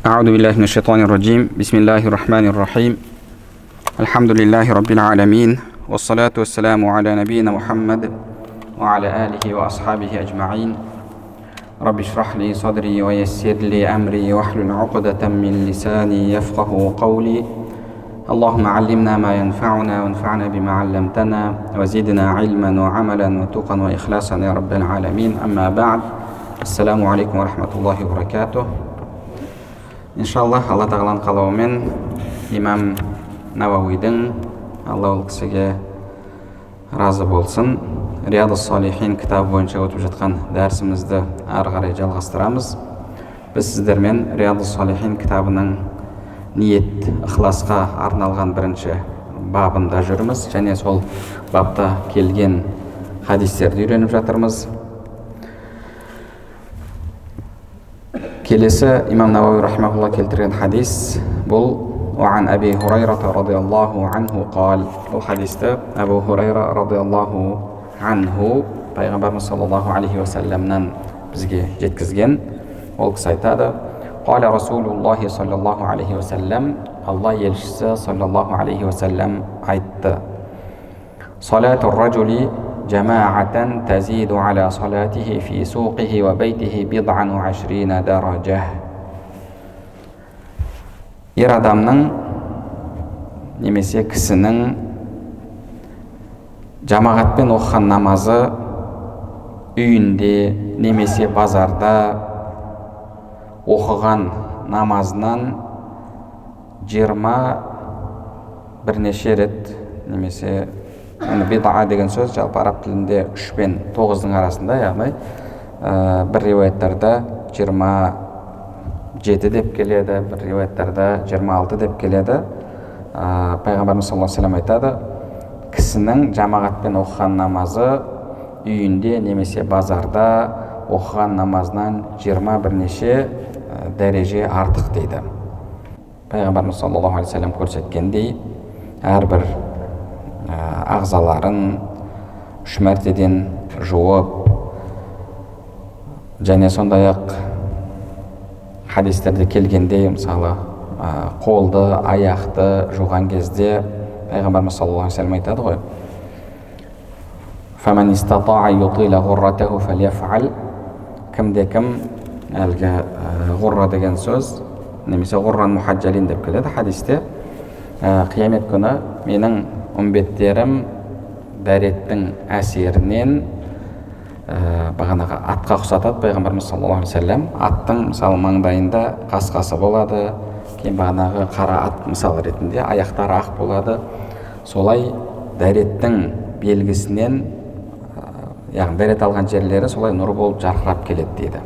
أعوذ بالله من الشيطان الرجيم. بسم الله الرحمن الرحيم. الحمد لله رب العالمين، والصلاة والسلام على نبينا محمد وعلى آله وأصحابه أجمعين. رب اشرح لي صدري ويسر لي أمري واحلل عقدة من لساني يفقه قولي. اللهم علمنا ما ينفعنا وانفعنا بما علمتنا وزدنا علما وعملا وتقا وإخلاصا يا رب العالمين. أما بعد، السلام عليكم ورحمة الله وبركاته. Иншаллах, Алла тағаланың қалауымен имам Науауидің, Алла ол кісіге разы болсын, Риядус-Салихин кітабы бойынша өтіп жатқан дәрісімізді ары қарай жалғастырамыз. Біз сіздермен Риядус-Салихин кітабының ниет, ықыласқа арналған бірінші бабында жүрміз, және сол бапта келген хадистерді үйреніп жатырмыз. Келесі имам Науауи рахимахуллах келтірген хадис бұл وعن أبي هريرة رضي الله عنه قال. Бұл хадисті Абу Хурайра радиаллаху анху пайғамбарымыз саллаллаху алейхи уассаламнан бізге жеткізген. Ол кісі айтады: قال رسول الله صلى الله عليه وسلم. Алла елшісі саллаллаху алейхи уассалам айтты: صلاة الرجل جماعة تزيد على صلاته في سوقه وبيته 27 درجة. Ер адамның немесе кісінің жамағатпен оқыған намазы үйінде немесе базарда оқыған намазынан 20 бірнеше рет, немесе бид'a деген сөз жалпы араб тілінде 3 пен 9-ның арасында, яғни бір риуаяттарда 27 деп келеді, бір риуаяттарда 26 деп келеді. Пайғамбарымыз саллаллаху алейхи ва саллям айтады: кісінің жамағатпен оқыған намазы үйінде немесе базарда оқыған намазынан 20 бірнеше дәреже артық дейді. Пайғамбарымыз саллаллаху алейхи ва саллям көрсеткендей, әрбір ағзаларын 3 мәртеден жуып, және сондай-ақ хадистерде келгенде, мысалы қолды, аяқты жуған кезде пайғамбарымыз саллаллаху алейхи ва саллям айтады ғой: فَمَنْ اسْتَطَاعَ يُطِيلَ غُرَّتَهُ فَلْيَفْعَلْ. Кімде-кім, әлгі ғұрра деген сөз, немесе ғұрран мұхаджалин деп келеді хадисте, қиямет күні менің үмбеттерім дәреттің әсерінен бағанағы атқа ұқсатады пайғамбарымыз саллаллаху алейхи ва саллям. Аттың мысалы маңдайында қасқасы болады, кейін бағанағы қара ат мысалы ретінде аяқтары ақ болады. Солай дәреттің белгісінен, яғни дәрет алған жерлері солай нұр болып жарқырап келеді дейді.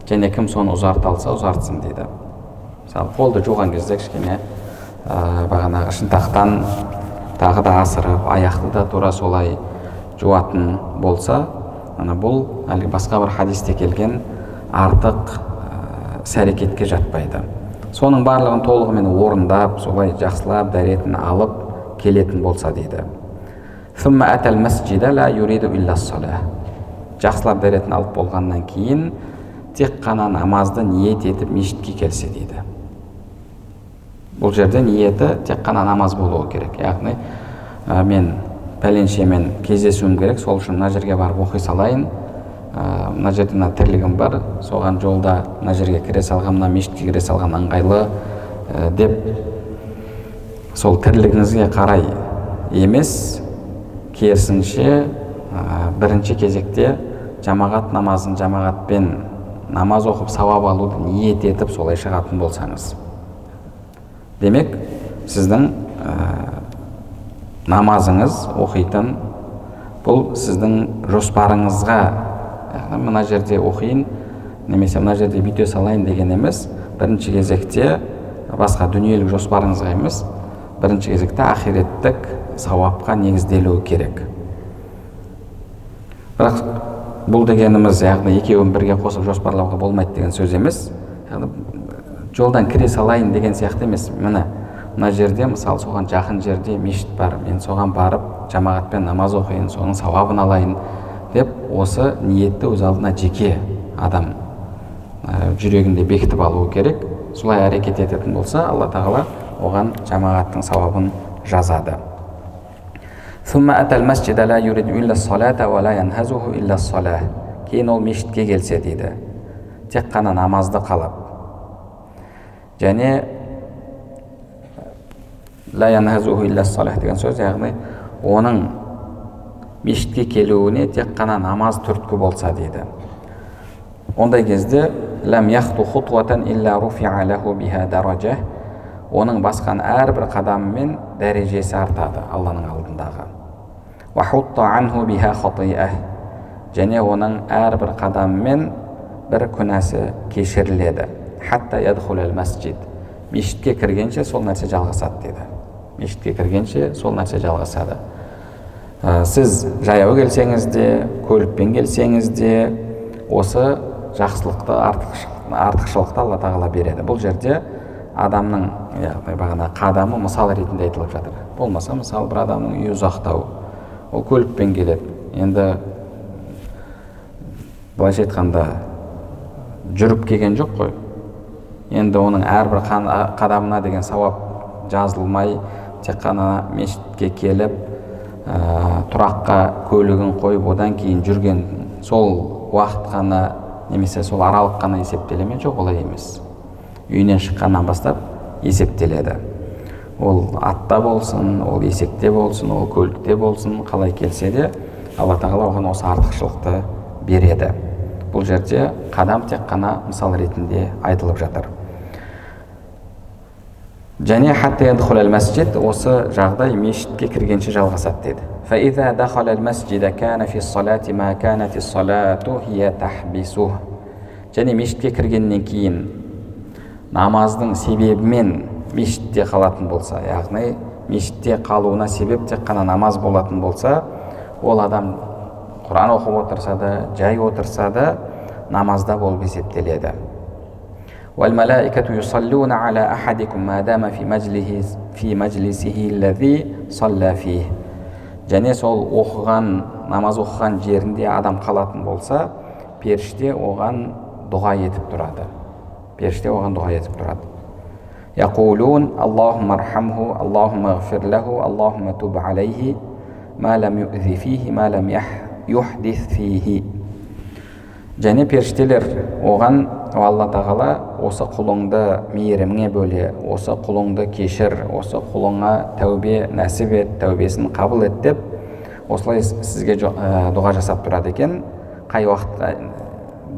Және кім соны ұзарта алса ұзартсын дейді. Мысалы қолды жуған кезде кішкене бағанағы шынтақтан тағы да асырып, аяқты да тура солай жуатын болса, бұл әлгі басқа бір хадисте келген артық іс-әрекетке жатпайды. Соның барлығын толығымен орындап, солай жақсылап дәретін алып келетін болса дейді. ثُمَّ أَتَى الْمَسْجِدَ لَا يُرِيدُ إِلَّا الصَّلَاةَ. Жақсылап дәретін алып болғаннан кейін тек қана намазды ниет етіп мешітке келсе дейді. Бұл жерде ниеті тек қана намаз болуы керек. Яғни мен пәленшемен кездесуім керек, сол үшін мына жерге барып оқи салайын, мына жерде мына тірлігім бар, соған жолда мына жерге кіре салған, мына мешітке кіре салған ыңғайлы деп сол тірлігіңізге қарай емес, керісінше бірінші кезекте жамағат намазын жамағатпен намаз оқып сауап алуды ниет етіп солай шығатын болсаңыз, демек сіздің намазыңыз оқитын, бұл сіздің жоспарыңызға, мына жерде оқиын немесе мына жерде видео салайын деген емес, бірінші кезекте басқа дүниелік жоспарыңызға емес, бірінші кезекте ақиреттік сауапқа негізделуі керек. Бірақ бұл дегеніміз, яғни екеуін бірге қосып жоспарлауға болмайды деген сөз емес. Жолдан кіре салайын деген сияқты емес. Мына жерде, мысалы соған жақын жерде мешіт бар, мен соған барып жамағатпен намаз оқиын, соның сауабын алайын деп, осы ниетті өз алдына жеке адам жүрегінде бекітіп алуы керек. солай әрекет ететін болса, Алла тағала оған жамағаттың сауабын жазады. Кейін ол мешітке келсе дейді, тек қана намазды қалап. Және деген сөз, яғни оның мешітке келуіне тек қана намаз түрткі болса дейді. Ондай кезде оның басқан әрбір қадамымен дәрежесі артады Алланың алдындағы. Және оның әрбір қадамымен бір күнәсі кешіріледі. Мешітке кіргенше сол нәрсе жалғасады дейді. Мешітке кіргенше сол нәрсе жалғасады. Сіз жаяу келсеңіз де, көлікпен келсеңіз де, осы жақсылықты, артықшылықты Алла тағала береді. Бұл жерде адамның бағана қадамы мысал ретінде айтылып жатыр. Болмаса, мысалы, бір адамның үйі ұзақтау, ол көлікпен келеді. Енді былайша айтқанда жүріп келген жоқ қой. Енді оның әрбір қадамына деген сауап жазылмай, тек қана мешітке келіп, тұраққа көлігін қойып, одан кейін жүрген сол уақыт қана, немесе сол аралық қана есептелеме, жоқ, олай емес. Үйінен шыққаннан бастап есептеледі. Ол атта болсын, ол есекте болсын, ол көлікте болсын, қалай келсе де, Алла тағала оған осы артықшылықты береді. Бұл жерде қадам тек қана мысал ретінде айтылып жатыр. Және осы жағдай мешітке кіргенше жалғасады деді. Және мешітке кіргеннен кейін намаздың себебімен мешітте қалатын болса, яғни мешітте қалуына себеп тек қана намаз болатын болса, ол адам Құран оқып отырса да, жай отырса да, намазда болып есептеледі. Және сол намаз оқыған жерінде адам қалатын болса, періште оған дұға етіп тұрады. Періште оған дұға етіп тұрады. Яқулун Аллахумма архамху, Аллахумма гфир лаху, Аллахумма туб алейхи, ма лам ю'зи фихи, ма лам юхдис фихи. Және періштелер оған, Алла тағала, осы құлыңды мейіріміңе бөле, осы құлыңды кешір, осы құлыңа тәубе нәсіп ет, тәубесін қабыл ет деп, осылай сізге дұға жасап тұрады екен. Қай уақытқа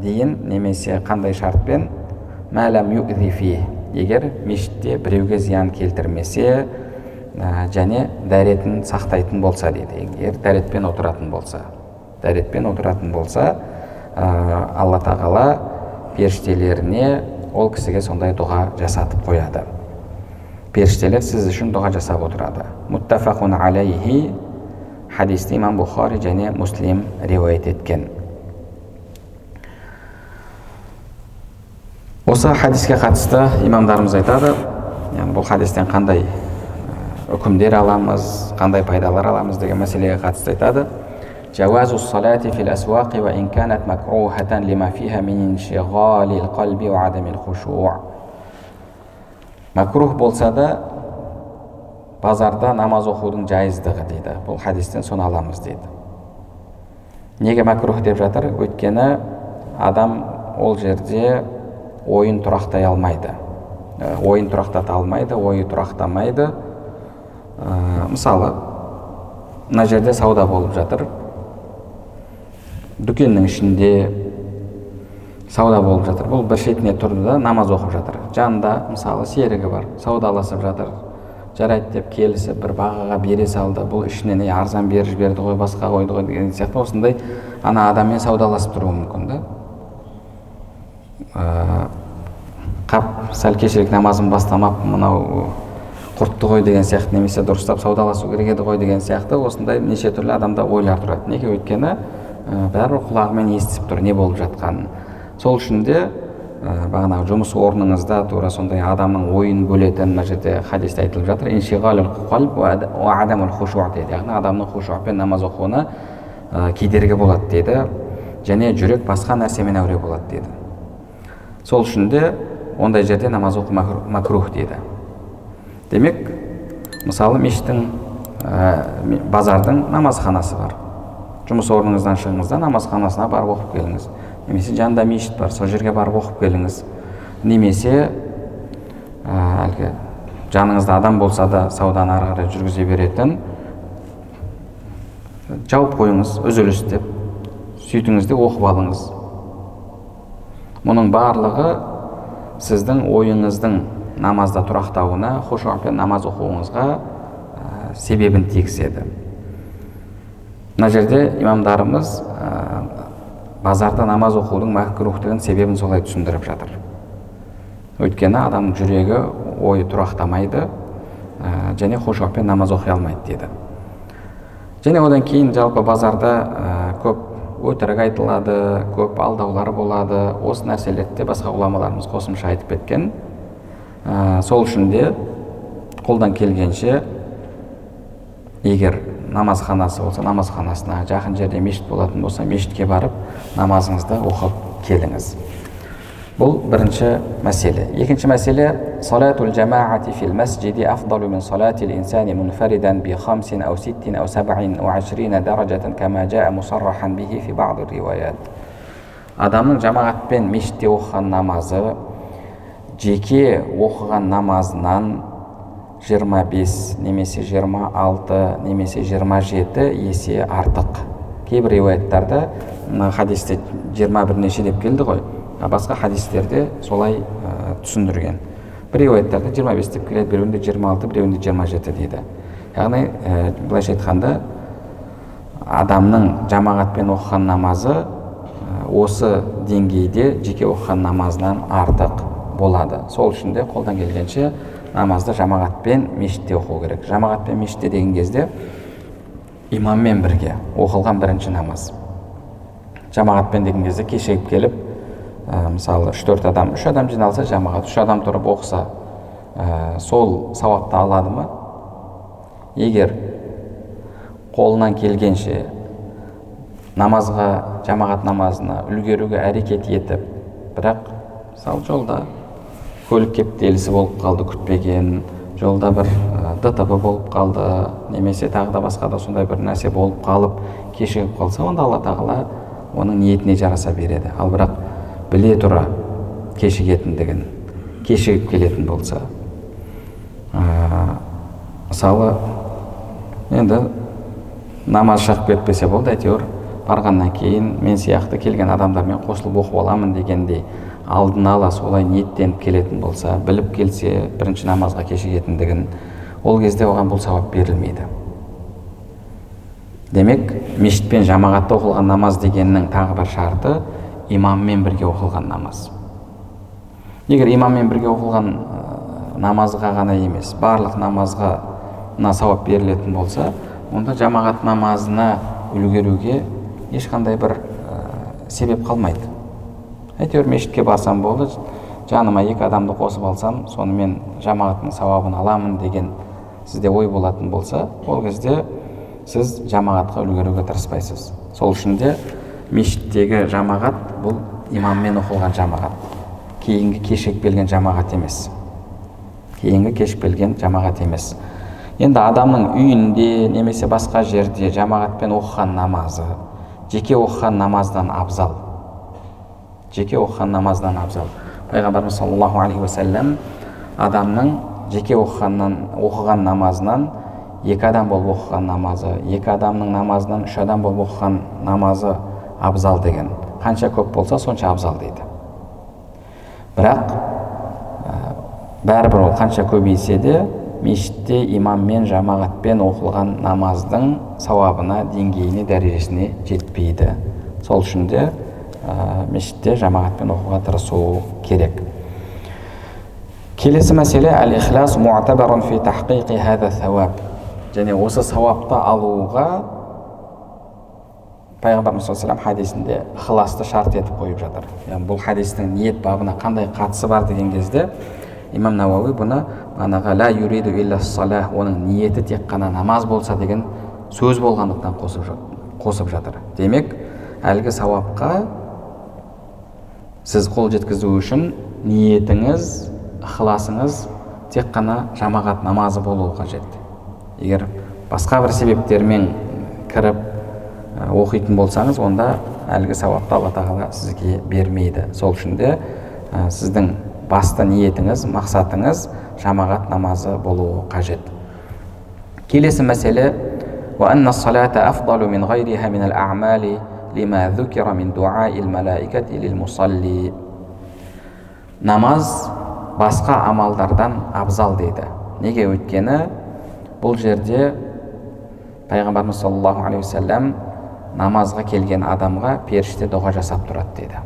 дейін, немесе қандай шартпен? Мәләм ю'зи фих, егер мешітте біреуге зиян келтірмесе, және дәретін сақтайтын болса дейді. Егер дәретпен отыратын болса, Алла тағала періштелеріне ол кісіге сондай дұға жасатып қояды. Періштелер сіз үшін дұға жасап отырады. Муттафақун алейхи, хадисті имам Бухари және Муслим риуаят еткен. Осы хадиске қатысты имамдарымыз айтады, бұл хадистен қандай үкімдер аламыз, қандай пайдалар аламыз деген мәселеге қатысты айтады. جواز الصلاة في الأسواق وإن كانت مكروهة لما فيها من انشغال القلب وعدم الخشوع. Макрух болса да базарда намаз оқудың жайыздығы дейді. Бұл хадистен соны аламыз дейді. Неге макрух деп жатыр? Өйткені адам ол жерде ойын тұрақтай алмайды. Ойын тұрақтата алмайды, ойы тұрақтамайды. Мысалы, мына жерде сауда болып жатыр. Дүкеннің ішінде сауда болып жатыр. Бұл бір шетіне тұрды да намаз оқып жатыр. Жанында мысалы серігі бар, саудаласып жатыр. Жарайды деп келісіп бір бағаға бере салды. Бұл ішінен арзан беріп жіберді ғой, басқа қойды ғой деген сияқты осындай ана адаммен саудаласып тұруы мүмкін да. Сәл кешірек намазын бастамап, мынау құртты ғой деген сияқты, немесе дұрыстап саудаласу керек еді ғой деген сияқты осындай неше түрлі адамда ойлар тұрады. Неге? Өйткені бәрі құлағымен естіп тұр не болып жатқанын. Сол үшін де бағанағы жұмыс орныңызда тура сондай адамның ойын бөлетін мына жерде хадисте айтылып жатыр. Иншиғалул қалб ва адамул хушуъ дейді. Яғни адамның хушуъпен намаз оқуына кедергі болады дейді. Және жүрек басқа нәрсемен әуре болады дейді. Сол үшін де ондай жерде намаз оқу макрух дейді. Демек, мысалы мешіттің, базардың намазханасы бар. Жұмыс орныңыздан шығыңыз да намазханасына барып оқып келіңіз. Немесе жанында мешіт бар, сол жерге барып оқып келіңіз. Немесе әлгі жаныңызда адам болса да сауданы ары қарай жүргізе беретін, жауып қойыңыз, үзіліс деп, сөйтіңіз де оқып алыңыз. Мұның барлығы сіздің ойыңыздың намазда тұрақтауына, хушуъпен намаз оқуыңызға себебін тигізеді. Мына жерде имамдарымыз базарда намаз оқудың макрухтығын себебін солай түсіндіріп жатыр. Өйткені адамның жүрегі, ойы тұрақтамайды, және хушуъпен намаз оқи алмайды дейді. Және одан кейін жалпы базарда көп өтірік айтылады, көп алдаулар болады. Осы нәрселерді басқа ғұламаларымыз қосымша айтып кеткен. Сол үшін де қолдан келгенше, егер намазханасы болса, намазханасына, жақын жерде мешіт болатын болса, мешітке барып намазыңызды оқып келіңіз. Бұл бірінші мәселе. Екінші мәселе: салатул жамаати фил масджиди афдалу мин салатил инсани мунфаридан би 5 أو 6 أو 27 даражатан кама жаа мусаррахан бихи фи баъд риваят. Адамның жамағатпен мешітте оқыған намазы жеке оқыған намазынан 25 немесе 26 немесе 27 есе артық. Кейбір риуаяттарда хадисте 21 неше деп келді ғой. Басқа хадистерде солай түсіндірген. Бір риуаяттарда 25 деп келеді, біреуінде 26, біреуінде 27 дейді. Яғни былайша айтқанда, адамның жамағатпен оқыған намазы осы деңгейде жеке оқыған намазынан артық болады. Сол үшін де қолдан келгенше намазды жамағатпен мешітте оқу керек. Жамағатпен мешітте деген кезде имаммен бірге оқылған бірінші намаз. Жамағатпен деген кезде кешігіп келіп, мысалы 3-4 адам, 3 адам жиналса жамағат, 3 адам тұрып оқыса, сол сауапты алады ма? Егер қолынан келгенше намазға, жамағат намазына үлгеруге әрекет етіп, бірақ мысалы жолда көлік кептелісі болып қалды, күтпеген, жолда бір ДТП болып қалды, немесе тағы да басқа да сондай бір нәрсе болып қалып кешігіп қалса, онда Алла тағала оның ниетіне жараса береді. Ал бірақ біле тұра кешігетіндігін, кешігіп келетін болса, мысалы енді намаз шақып кетпесе болды, әйтеуір барғаннан кейін мен сияқты келген адамдармен қосылып оқып аламын дегендей алдын ала солай ниеттеніп келетін болса, біліп келсе бірінші намазға кешігетіндігін, ол кезде оған бұл сауап берілмейді. Демек, мешітпен жамағатта оқылған намаз дегеннің тағы бір шарты имаммен бірге оқылған намаз. Егер имаммен бірге оқылған намазға ғана емес, барлық намазға сауап берілетін болса, онда жамағат намазына үлгеруге ешқандай бір себеп қалмайды. Әйтеуір мешітке барсам болды, жаныма 2 адамды қосып алсам, сонымен жамағаттың сауабын аламын деген сізде ой болатын болса, ол кезде сіз жамағатқа үлгеруге тырыспайсыз. Сол үшін де мешіттегі жамағат бұл имаммен оқылған жамағат. Кейінгі кешігіп келген жамағат емес. Кейінгі кешігіп келген жамағат емес. Енді адамның үйінде немесе басқа жерде жамағатпен оқыған намазы жеке оқыған намаздан абзал. Жеке оқыған намаздан абзал. Пайғамбарымыз саллаллаху алейхи ва саллям адамның жеке оқыған намазынан 2 адам болып оқыған намазы, 2 адамның намазынан 3 адам болып оқыған намазы абзал деген. Қанша көп болса, сонша абзал дейді. Бірақ бәрібір ол қанша көбейсе де, мешітте имаммен жамағатпен оқылған намаздың сауабына, деңгейіне, дәрежесіне жетпейді. Сол үшін де мешітте жамағатпен оқуға тырысу керек. Келесі мәселе: әл-ихлас муътабарун фи тахқиқи хаза сауаб. Және осы сауапты алуға Пайғамбарымыз саллаллаху алейхи ва саллям хадисінде ихласты шарт етіп қойып жатыр. Яғни бұл хадистің ниет бабына қандай қатысы бар деген кезде имам Науауи бұны анаға ла юриду илля салах, оның ниеті тек қана намаз болса деген сөз болғандықтан қосып жатыр. Демек, әлгі сауапқа сіз қол жеткізу үшін ниетіңіз, ықыласыңыз тек қана жамағат намазы болуы қажет. Егер басқа бір себептермен кіріп оқитын болсаңыз, онда әлгі сауапты Алла тағала сізге бермейді. Сол үшін де сіздің басты ниетіңіз, мақсатыңыз жамағат намазы болуы қажет. Келесі мәселе: وأن الصلاة أفضل من غيرها من الأعمال لما ذكر من دعاء الملائكة للمصلي. Намаз басқа амалдардан абзал дейді. Неге? Өйткені бұл жерде пайғамбарымыз саллаллаху алейхи уассалам намазға келген адамға періште дұға жасап тұрады дейді.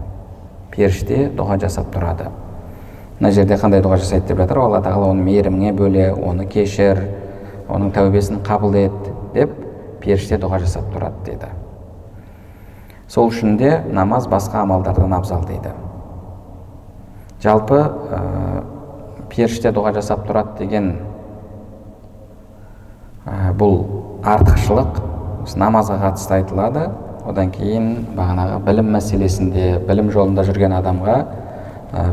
Періште дұға жасап тұрады. Мына жерде қандай дұға жасайды деп жатыр? Алла тағала оны мейіріміңе бөле, оны кешір, оның тәубесін қабыл ет деп періште дұға жасап тұрады дейді. Сол үшін де намаз басқа амалдардан абзал дейді. Жалпы періште дұға жасап тұрады деген бұл артықшылық намазға қатысты айтылады. Одан кейін бағанағы білім мәселесінде, білім жолында жүрген адамға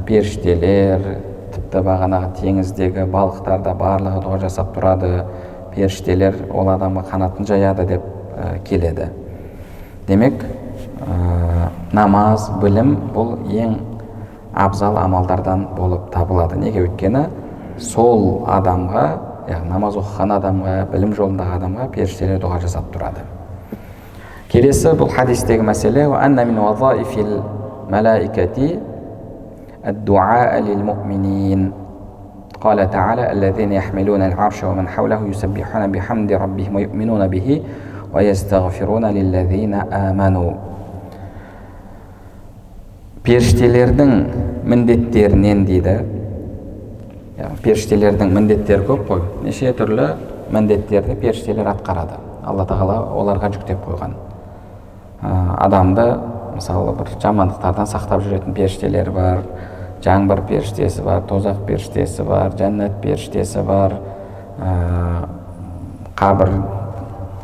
періштелер, тіпті бағанағы теңіздегі балықтар да барлығы дұға жасап тұрады. Періштелер ол адамға қанатын жаяды деп келеді. Демек, намаз, білім бұл ең абзал амалдардан болып табылады. Неге? Өйткені сол адамға, яғни намаз оқыған адамға, білім жолындағы адамға періштелер дұға жасап тұрады. Келесі бұл хадистегі мәселе: وأن من وظائف الملائكة الدعاء للمؤمنين. قال تعالى: الذين يحملون العرش ومن حوله يسبحون بحمد ربهم ويؤمنون به ويستغفرون للذين آمنوا. Періштелердің міндеттерінен дейді. Періштелердің міндеттері көп қой. Неше түрлі міндеттерді періштелер атқарады. Алла тағала оларға жүктеп қойған. Адамды мысалы бір жамандықтардан сақтап жүретін періштелер бар, жаңбыр періштесі бар, тозақ періштесі бар, жәннат періштесі бар,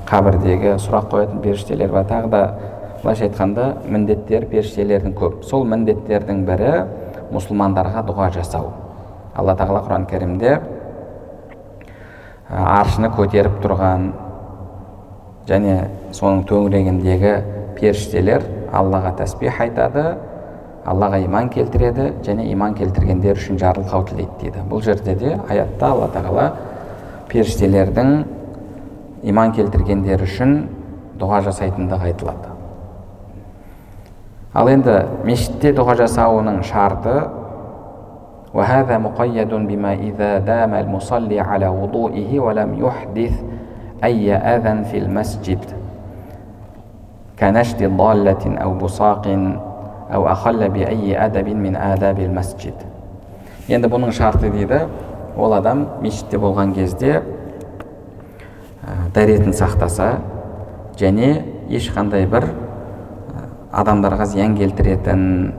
қабірдегі сұрақ қоятын періштелер бар. Тағы да былайша айтқанда міндеттер періштелердің көп. Сол міндеттердің бірі мұсылмандарға дұға жасау. Алла тағала Құран кәрімде аршыны көтеріп тұрған және соның төңірегіндегі періштелер Аллаға тәсбих айтады, Аллаға иман келтіреді және иман келтіргендер үшін жарылқау тілейді дейді. Бұл жерде де аятта Алла тағала періштелердің иман келтіргендер үшін дұға жасайтындығы айтылады. Ал енді мешітте дұға жасауының шарты: وهذا مقيد بما إذا دام المصلي على وضوئه ولم يحدث أي أذى في المسجد كنشد ضالة أو بصاق أو أخل بأي أدب من آداب المسجد. Енді бұның шарты дейді, ол адам мешітте болған кезде дәретін сақтаса және ешқандай бір адамдарға зиян келтіретін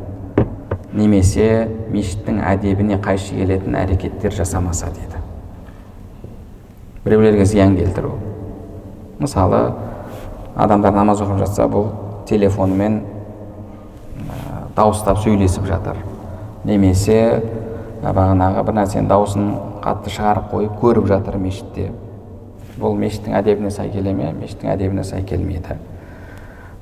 немесе мешіттің әдебіне қайшы келетін әрекеттер жасамаса дейді. Біреулерге зиян келтіру. Мысалы, адамдар намаз оқып жатса, бұл телефонымен дауыстап сөйлесіп жатыр. Немесе бағанағы бір нәрсенің дауысын қатты шығарып қойып көріп жатыр мешітте. Бұл мешіттің әдебіне сай келе ме? Мешіттің әдебіне сай келмейді.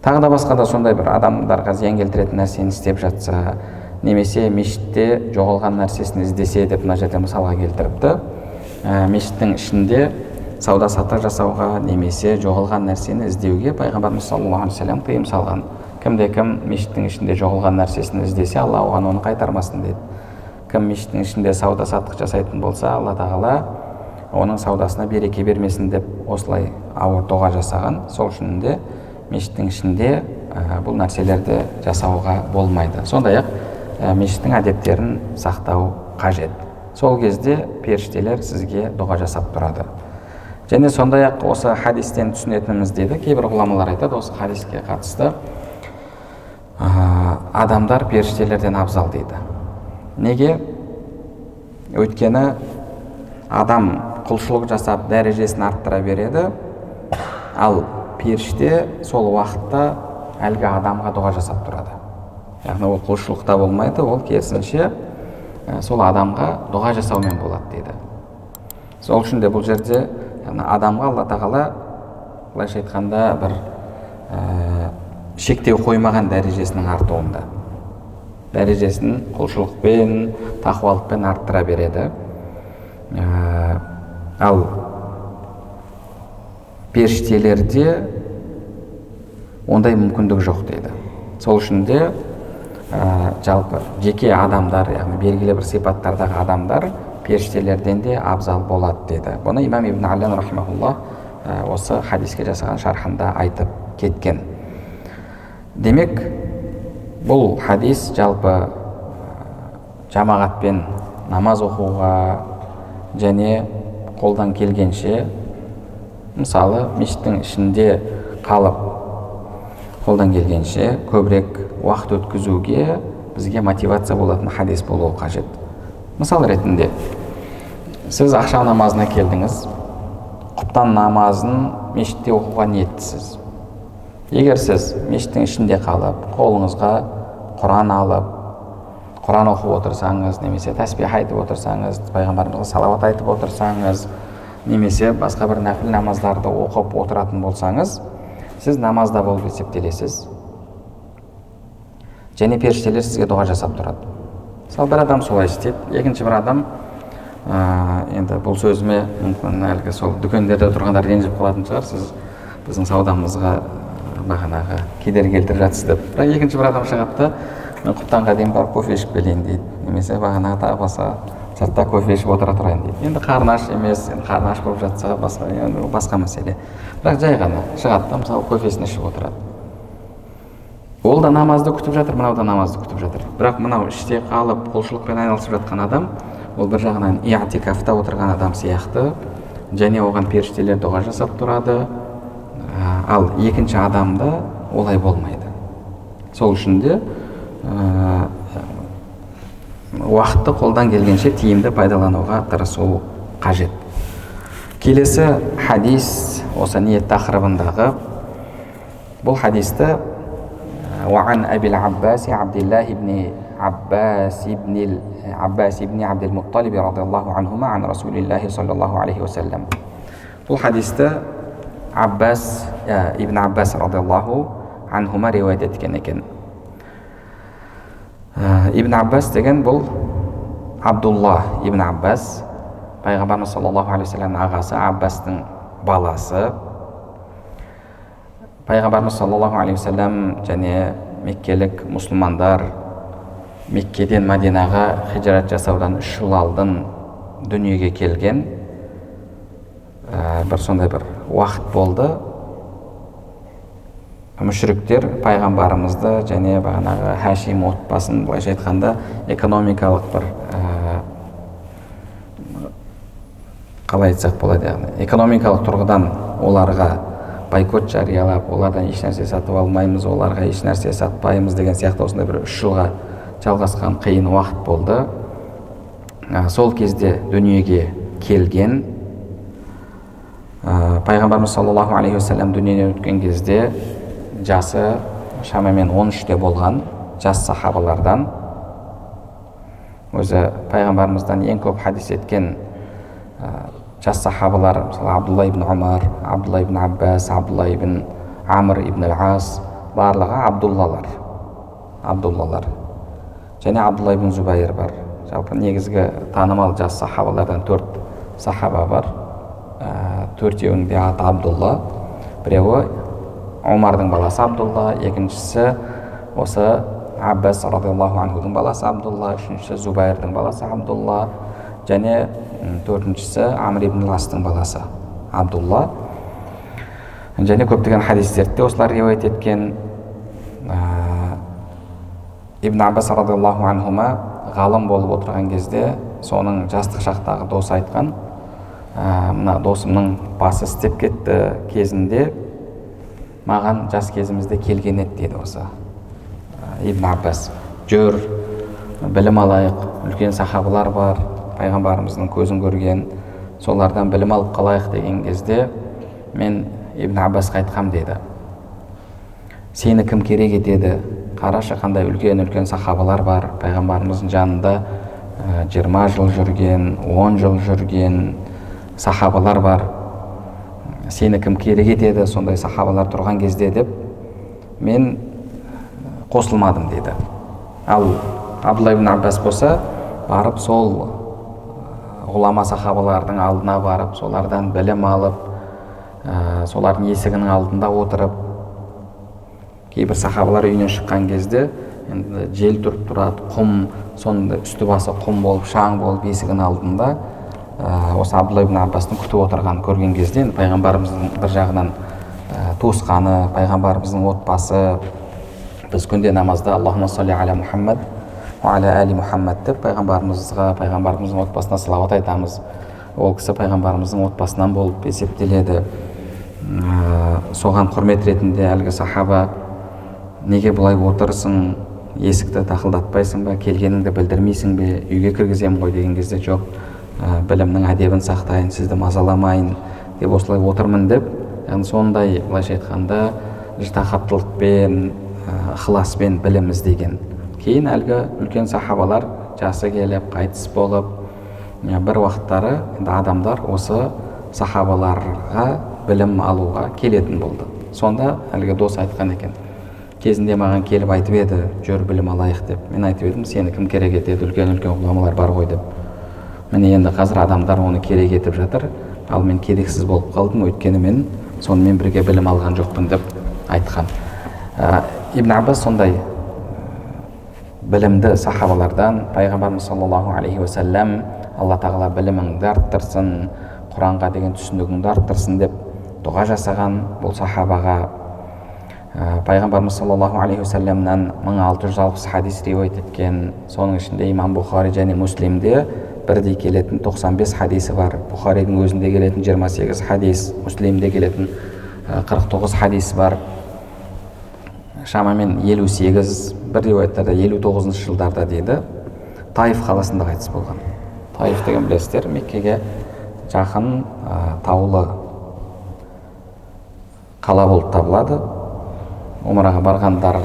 Тағы да басқа да сондай бір адамдарға зиян келтіретін нәрсені істеп жатса, немесе мешітте жоғалған нәрсесін іздесе деп мына жерде мысалға келтіріпті. Мешіттің ішінде сауда саттық жасауға немесе жоғалған нәрсені іздеуге пайғамбарымыз саллаллаху алейхи уассалам тыйым салған. Кімде-кім мешіттің ішінде жоғалған нәрсесін іздесе, Алла оған оны қайтармасын дейді. Кім мешіттің ішінде сауда саттық жасайтын болса, Алла тағала оның саудасына береке бермесін деп осылай ауыр дұға жасаған. Сол үшін де мешіттің ішінде бұл нәрселерді жасауға болмайды. Сондай-ақ мешіттің әдептерін сақтау қажет. Сол кезде періштелер сізге дұға жасап тұрады. Және сондай-ақ осы хадистен түсінетініміз дейді, кейбір ғұламалар айтады осы хадиске қатысты, адамдар періштелерден абзал дейді. Неге? Өйткені адам құлшылық жасап дәрежесін арттыра береді, ал періште сол уақытта әлгі адамға дұға жасап тұрады. Яғни ол құлшылықта болмайды, ол керісінше сол адамға дұға жасаумен болады дейді. Сол үшін де бұл жерде адамға Алла тағала былайша айтқанда бір шектеу қоймаған дәрежесінің артуында, дәрежесін құлшылықпен, тақуалықпен арттыра береді. Ал періштелерде ондай мүмкіндік жоқ дейді. Сол үшін де жалпы жеке адамдар, яғни белгілі бір сипаттардағы адамдар періштелерден де абзал болады дейді. Бұны имам Ибн Аллан рахимахуллах осы хадиске жасаған шархында айтып кеткен. Демек, бұл хадис жалпы жамағатпен намаз оқуға және қолдан келгенше, мысалы мешіттің ішінде қалып қолдан келгенше көбірек уақыт өткізуге бізге мотивация болатын хадис болуы қажет. Мысал ретінде, сіз ақшам намазына келдіңіз, құптан намазын мешітте оқуға ниеттісіз. Егер сіз мешіттің ішінде қалып, қолыңызға Құран алып, Құран оқып отырсаңыз, немесе тәсбих айтып отырсаңыз, пайғамбарымызға салауат айтып отырсаңыз, немесе басқа бір нәпіл намаздарды оқып отыратын болсаңыз, сіз намазда болып есептелесіз. Және періштелер сізге дұға жасап тұрады. Мысалы, бір адам солай істейді, екінші бір адам, енді бұл сөзіме мүмкін әлгі сол дүкендерде тұрғандар ренжіп қалатын шығар, сіз біздің саудамызға бағанағы кедергі келтіріп жатсыз деп. Бірақ екінші бір адам шығады да, мен құптанға дейін барып кофе ішіп келейін дейді, немесе бағанағы тағы басқа сыртта кофе ішіп отыра тұрайын дейді. Енді қарны аш емес, қарны аш болып жатса басқа мәселе. Бірақ жай ғана шығады да, мысалы кофесін ішіп отырады. Ол да намазды күтіп жатыр, мынау да намазды күтіп жатыр. Бірақ мынау іште қалып құлшылықпен айналысып жатқан адам, ол бір жағынан иатикафта отырған адам сияқты, және оған періштелер дұға жасап тұрады. Ал екінші адамда олай болмайды. Сол үшін де уақытты қолдан келгенше тиімді пайдалануға тырысу қажет. Келесі хадис осы ниет тақырыбындағы. Бұл хадисті وعن أبي العباس عبد الله بن عباس بن عبد المطلب رضي الله عنهما عن رسول الله صلى الله عليه وسلم. Бұл хадисті Ибн Аббас радиаллаху анхума риуаят еткен екен. Ибн Аббас деген бұл Абдулла ибн Аббас, пайғамбарымыз саллаллаху алейхи вассалам ағасы, Аббастың баласы. Пайғамбарымыз саллаллаху алейхи вассалам және меккелік мұсылмандар Меккеден Мадинаға хижрат жасаудан 3 жыл алдын дүниеге келген бір сондай бір уақыт болды. Мүшриктер пайғамбарымызды және бағанағы Хашим отбасын былайша айтқанда экономикалық бір қалай айтсақ болады, яғни экономикалық тұрғыдан оларға бойкот жариялап, олардан еш нәрсе сатып алмаймыз, оларға еш нәрсе сатпаймыз деген сияқты осындай бір 3 жылға жалғасқан қиын уақыт болды. Сол кезде дүниеге келген пайғамбарымыз саллаллаху алейхи вассалам дүниеден өткен кезде жасы шамамен 13-те болған жас сахабалардан. Өзі пайғамбарымыздан ең көп хадис еткен жас сахабалар, мысалы Абдулла ибн Умар, Абдулла ибн Аббас, Абдулла ибн Амр ибн ал-Ас, барлығы Абдуллалар. Және Абдулла ибн Зубайр бар. Жалпы негізгі танымал жас сахабалардан 4 сахаба бар. 4-еуінің де аты Абдулла. Біреуі Умардың баласы Абдулла, екіншісі осы Аббас радиаллаху анхудың баласы Абдулла, үшіншісі Зубайрдың баласы Абдулла, және 4-шісі Амр ибн ал-Астың баласы Абдулла. Және көптеген хадистерде осылар риуаят еткен. Ибн Аббас радиаллаху анхума ғалым болып отырған кезде соның жастық шақтағы досы айтқан: мына досымның басы істеп кетті кезінде маған жас кезімізде келген еді дейді осы Ибн Аббас. Жүр, білім алайық, үлкен сахабалар бар, пайғамбарымыздың көзін көрген, солардан білім алып қалайық деген кезде мен Ибн Аббасқа айтқам деді: сені кім керек етеді? Қарашы, қандай үлкен сахабалар бар, пайғамбарымыздың жанында 20 жыл жүрген, 10 жыл жүрген сахабалар бар. Сені кім керек етеді сондай сахабалар тұрған кезде деп мен қосылмадым дейді. Ал Абдулла ибн Аббас болса барып сол ғұлама сахабалардың алдына барып, солардан білім алып, солардың есігінің алдында отырып, кейбір сахабалар үйінен шыққан кезде енді жел тұрып тұрады, құм, сонда үсті басы құм болып, шаң болып есігінің алдында осы Абдулла ибн Аббастың күтіп отырғанын көрген кезде енді пайғамбарымыздың бір жағынан туысқаны, пайғамбарымыздың отбасы, біз күнде намазда Аллахумма салли аля Мухаммад ва аля али Мухаммад деп пайғамбарымызға, пайғамбарымыздың отбасына салауат айтамыз. Ол кісі пайғамбарымыздың отбасынан болып есептеледі. Соған құрмет ретінде әлгі сахаба неге бұлай отырсың, есікті тақылдатпайсың ба, келгеніңді білдірмейсің бе, үйге кіргіземін ғой деген кезде жоқ, білімнің әдебін сақтайын, сізді мазаламайын деп осылай отырмын деп, яғни сондай былайша айтқанда ыждахаттылықпен, ықыласпен білім іздеген. Кейін әлгі үлкен сахабалар жасы келіп, қайтыс болып, бір уақыттары адамдар осы сахабаларға білім алуға келетін болды. Сонда әлгі дос айтқан екен, кезінде маған келіп айтып еді, жүр білім алайық деп. Мен айтып едім, сені кім керек етеді, үлкен-үлкен ғұламалар бар ғой деп. Міне енді қазір адамдар оны керек етіп жатыр, ал мен керексіз болып қалдым, өйткені мен сонымен бірге білім алған жоқпын деп айтқан. Ибн Аббас сондай білімді сахабалардан, пайғамбарымыз саллаллаху алейхи уассалам Алла тағала біліміңді арттырсын, Құранға деген түсінігіңді арттырсын деп дұға жасаған. Бұл сахабаға пайғамбарымыз саллаллаху алейхи уассаламнан 1660 хадис риуаят еткен. Соның ішінде имам Бұхари және Муслимде бірдей келетін 95 хадисі бар. Бұхаридің өзінде келетін 28 хадис, Муслимде келетін 49 хадис бар. Шамамен 58, бір риуаяттарда 59 жылдарда дейді, Таиф қаласында қайтыс болған. Таиф деген білесіздер, Меккеге жақын таулы қала болып табылады. Умраға барғандар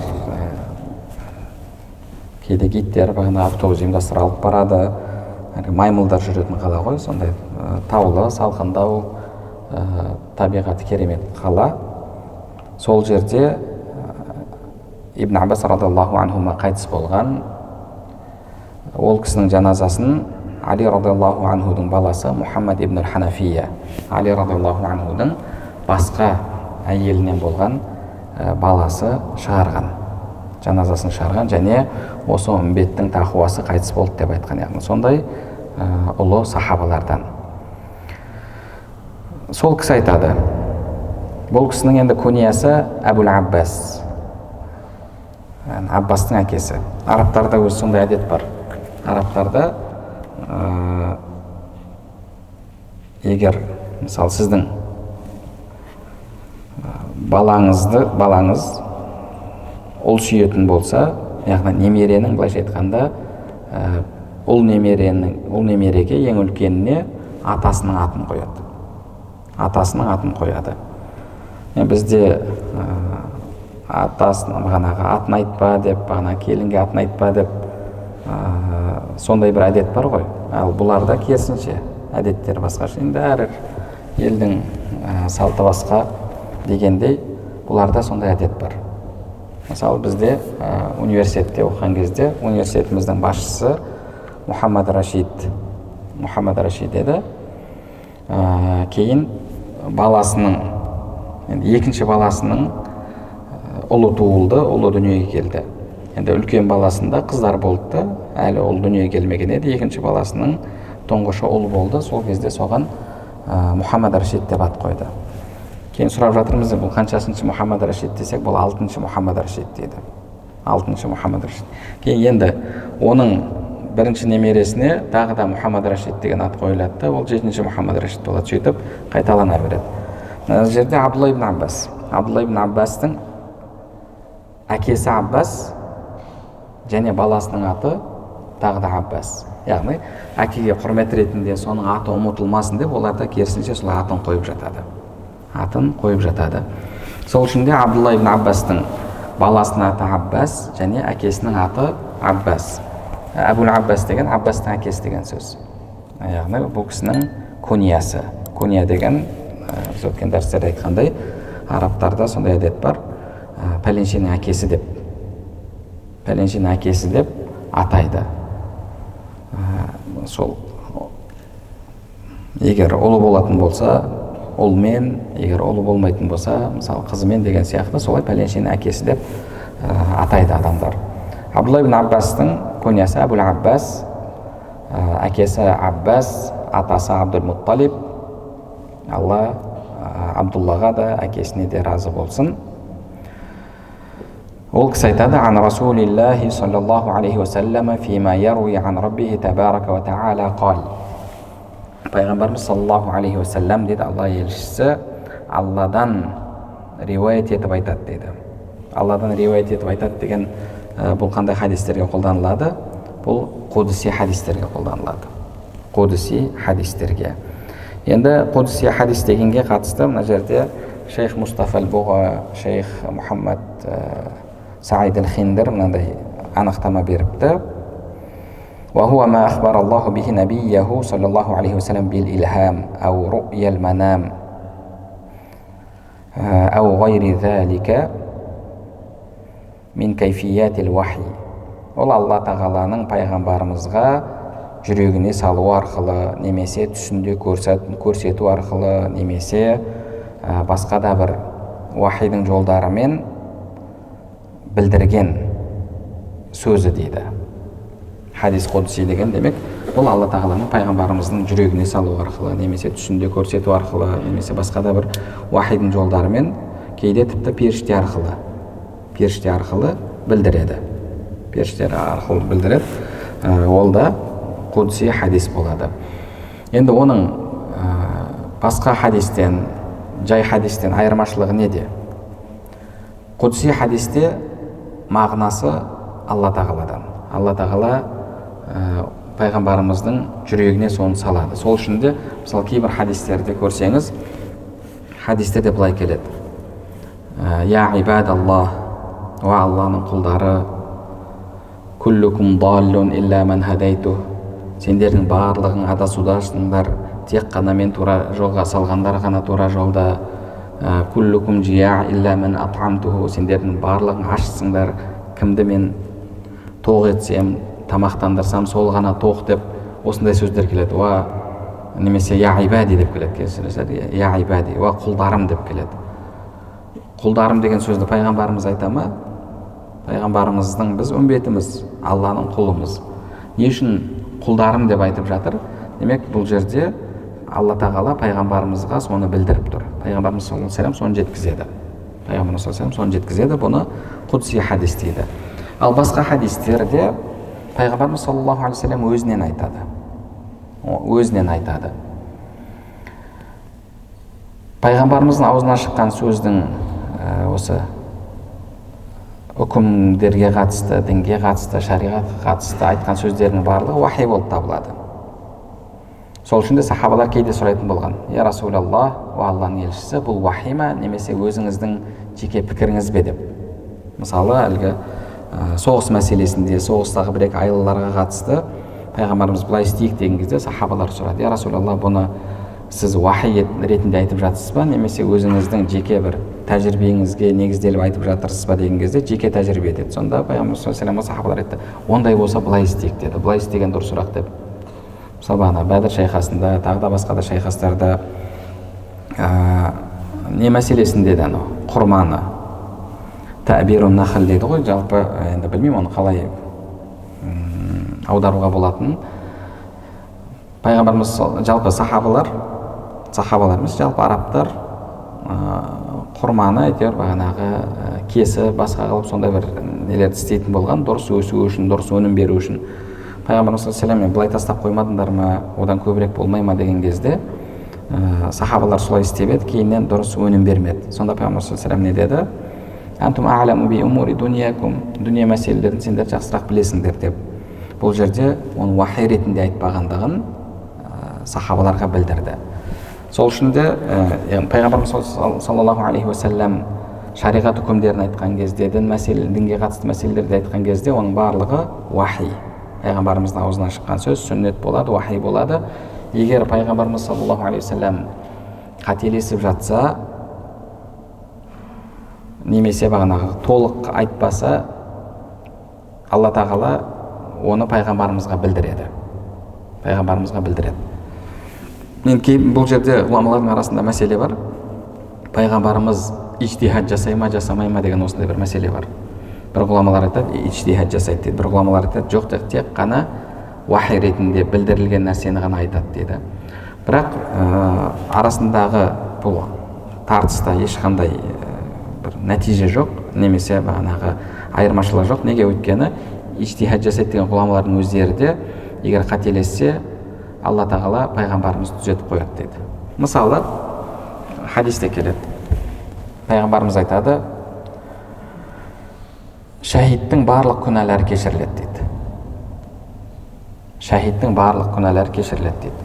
кейде гидтер бағана автобус ұйымдастыра алып барады. Маймылдар жүретін қала ғой, сондай таулы, салқындау, табиғаты керемет қала. Сол жерде Ибн Аббас радиаллаху анхума қайтыс болған. Ол кісінің жаназасын Али радиаллаху анхудың баласы Мухаммад ибн Ханафия, Али радиаллаху анхудың басқа әйелінен болған баласы шығарған, жаназасын шығарған, және осы үмбеттің тақуасы қайтыс болды деп айтқан. Яғни сондай ұлы сахабалардан. Сол кісі айтады, бұл кісінің енді күниясы Әбул Аббас, Аббастың әкесі. Арабтарда өз сондай әдет бар. Арабтарда егер мысалы сіздің балаңыз ұл сүйетін болса, яғни немеренің, былайша айтқанда, ұл немереге ең үлкеніне атасының атын қояды. Атасының атын қояды. Бізде атасының бағанағы атын айтпа деп, бағана келінге атын айтпа деп, сондай бір әдет бар ғой. Ал бұларда керісінше әдеттер басқаша. Енді әр елдің салты басқа дегендей, бұларда сондай әдет бар. Мысалы бізде университетте оқыған кезде университетіміздің басшысы Мухаммад Рашид еді. Кейін баласының, екінші баласының ұлы туылды, ұлы дүниеге келді. Енді үлкен баласында қыздар болды, әлі ұл дүниеге келмеген еді. Екінші баласының тұңғышы ұл болды. Сол кезде соған Мухаммад Рашид деп ат қойды. Кейін сұрап жатырмыз, бұл қаншасыншы Мухаммад Рашид десек, бұл 6-шы Мухаммад Рашид дейді. 6-шы Мухаммад Рашид. Кейін енді оның бірінші немересіне тағы да Мухаммад Рашид деген ат қойылады, ол 7-ші Мухаммад Рашид болады. Сөйтіп қайталана береді. Мына жерде Абдулла ибн Аббас. Абдулла ибн Аббастың әкесі Аббас және баласының аты тағы да Аббас. Яғни әкеге құрмет ретінде соның аты ұмытылмасын деп, олар да керісінше солай атын қойып жатады. Сол үшін де Абдулла ибн Аббастың баласының аты Аббас және әкесінің аты Аббас. Әбул Аббас деген Аббастың әкесі деген сөз. Яғни бұл кісінің куниясы. Куния деген біз өткен дәрістерде айтқандай, арабтарда сондай әдет бар, пәленшенің әкесі деп атайды. Сол егер ұлы болатын болса ұлмен, егер ұлы болмайтын болса мысалы қызымен деген сияқты солай пәленшенің әкесі деп атайды адамдар. Абдулла ибн Аббастың куниясы Әбул Аббас, әкесі Аббас, атасы Абдул-Мутталиб. Алла Абдуллаға да әкесіне де разы болсын. Ол кісі айтады: "Ан Расулиллахи саллаллаху алейхи ва саллама фима яруи ан раббихи табарака ва таала қал." Пайғамбарымыз саллаллаху алейхи ва саллам дейді, Алла елшісі Алладан риуаят етіп айтады дейді. Алладан риуаят етіп айтады деген бұл қандай хадистерге қолданылады? Бұл қудси хадистерге қолданылады. Қудси хадистерге. Енді қудси хадис дегенге қатысты мына жерде шейх Мустафа аль-Буға, шейх Мұхаммад Саид аль-Хиндер мынандай анықтама беріпті. وهو ما أخبر الله به نبيه صلى الله عليه وسلم بالإلهام أو رؤيا المنام أو غير ذلك من كيفيات الوحي. Ол Алла тағаланың пайғамбарымызға жүрегіне салу арқылы, немесе түсінде көрсету арқылы, немесе басқа да бір уахидің жолдарымен білдірген сөзі дейді. Хадис қудси деген демек, бұл Алла тағаланың пайғамбарымыздың жүрегіне салу арқылы, немесе түсінде көрсету арқылы, немесе басқа да бір уахидің жолдарымен, кейде тіпті періште арқылы білдіреді. Ол да қудси хадис болады. Енді оның басқа хадистен, жай хадистен айырмашылығы неде? Қудси хадисте мағынасы Алла тағаладан. Алла тағала пайғамбарымыздың жүрегіне соны салады. Сол үшін де мысалы кейбір хадистерде көрсеңіз, хадистерде былай келеді: "Я ибадаллах, ва Алланың құлдары, куллукум даллун илля ман хадайту." Сендердің барлығың адасудасыңдар, тек қана мен тура жолға салғандар ғана тура жолда. Куллукум жия илля ман ат'амтуху. Сендердің барлығың ашсыңдар, кімді мен тоқ етсем, тамақтандырсам сол ғана тоқ деп осындай сөздер келеді. Ва немесе я ибади деп келеді. Я ибади, ва құлдарым деп келеді. Құлдарым деген сөзді пайғамбарымыз айта ма? Пайғамбарымыздың біз үмбетіміз, Алланың құлымыз. Не үшін құлдарым деп айтып жатыр? Демек бұл жерде Алла тағала пайғамбарымызға соны білдіріп тұр. Пайғамбарымыз саллаллаху алейхи ва саллям соны жеткізеді. Бұны қудси хадис дейді. Ал басқа хадистерде пайғамбарымыз саллаллаху алейхи ва саллям өзінен айтады. Пайғамбарымыздың аузынан шыққан сөздің осы үкімдерге қатысты, дінге қатысты, шариғатқа қатысты айтқан сөздерінің барлығы уахи болып табылады. Сол үшін де сахабалар кейде сұрайтын болған: "Я Расулаллах, ва Алланың елшісі, бұл уахи ма, немесе өзіңіздің жеке пікіріңіз бе?" деп. Мысалы, әлгі соғыс мәселесінде, соғыстағы бір-екі айлаларға қатысты пайғамбарымыз былай істейік деген кезде сахабалар сұрады: "Я Расулаллах, бұны сіз уахи ретінде айтып жатырсыз ба, немесе өзіңіздің жеке бір тәжірибеңізге негізделіп айтып жатырсыз ба?" деген кезде жеке тәжірибе деді. Сонда пайғамбарымыз саллаллаху алейхи ва саллям сахабалар айтты: "Ондай болса былай істейік" деді. Былай істеген дұрысырақ деп. Мысалы Бәдір шайқасында, тағы да басқа да шайқастарда не мәселесінде де құрманы тәбирун нахл дейді ғой, жалпы енді білмеймін оны қалай аударуға болатынын. Пайғамбарымыз жалпы сахабалар емес, жалпы арабтар құрманы әйтеуір бағанағы кесі басқа қылып сондай бір нелерді істейтін болған, дұрыс өсу үшін, дұрыс өнім беру үшін. Пайғамбарымыз саллаллаху алейхи ва саллям былай тастап қоймадыңдар ма, одан көбірек болмай ма деген кезде сахабалар солай істеп еді, кейіннен дұрыс өнім бермеді. Сонда пайғамбар саллаллаху алейхи ва саллям не деді? "Антум а'ламу би умури дуньякум", дүние мәселелерін сендер жақсырақ білесіңдер деп. Бұл жерде оны уахи ретінде айтпағандығын сахабаларға білдірді. Сол үшін де пайғамбарымыз саллаллаху алейхи ва саллям шариғат үкімдерін айтқан кезде, дінге қатысты мәселелерді айтқан кезде оның барлығы уахи. пайғамбарымыздың аузынан шыққан сөз сүннет болады, уахи болады. Егер пайғамбарымыз саллаллаху алейхи вассалам қателесіп жатса, немесе бағанағы толық айтпаса, алла тағала оны пайғамбарымызға білдіреді. Кейін бұл жерде ғұламалардың арасында мәселе бар. Пайғамбарымыз ижтихад жасай ма, жасамай ма деген осындай бір мәселе бар. Бір ғұламалар айтады, ижтихад жасайды дейді. Бір ғұламалар айтады, жоқ, тек қана уахи ретінде білдірілген нәрсені ғана айтады дейді. Бірақ арасындағы бұл тартыста ешқандай бір нәтиже жоқ, немесе бағанағы айырмашылық жоқ. Неге? Өйткені ижтихад жасайды деген ғұламалардың өздері де егер қателессе, алла тағала пайғамбарымыз түзетіп қояды дейді. Мысалы, хадисте келеді. Пайғамбарымыз айтады, шахидтің барлық күнәлары кешіріледі дейді. Шахидтің барлық күнәлары кешіріледі дейді.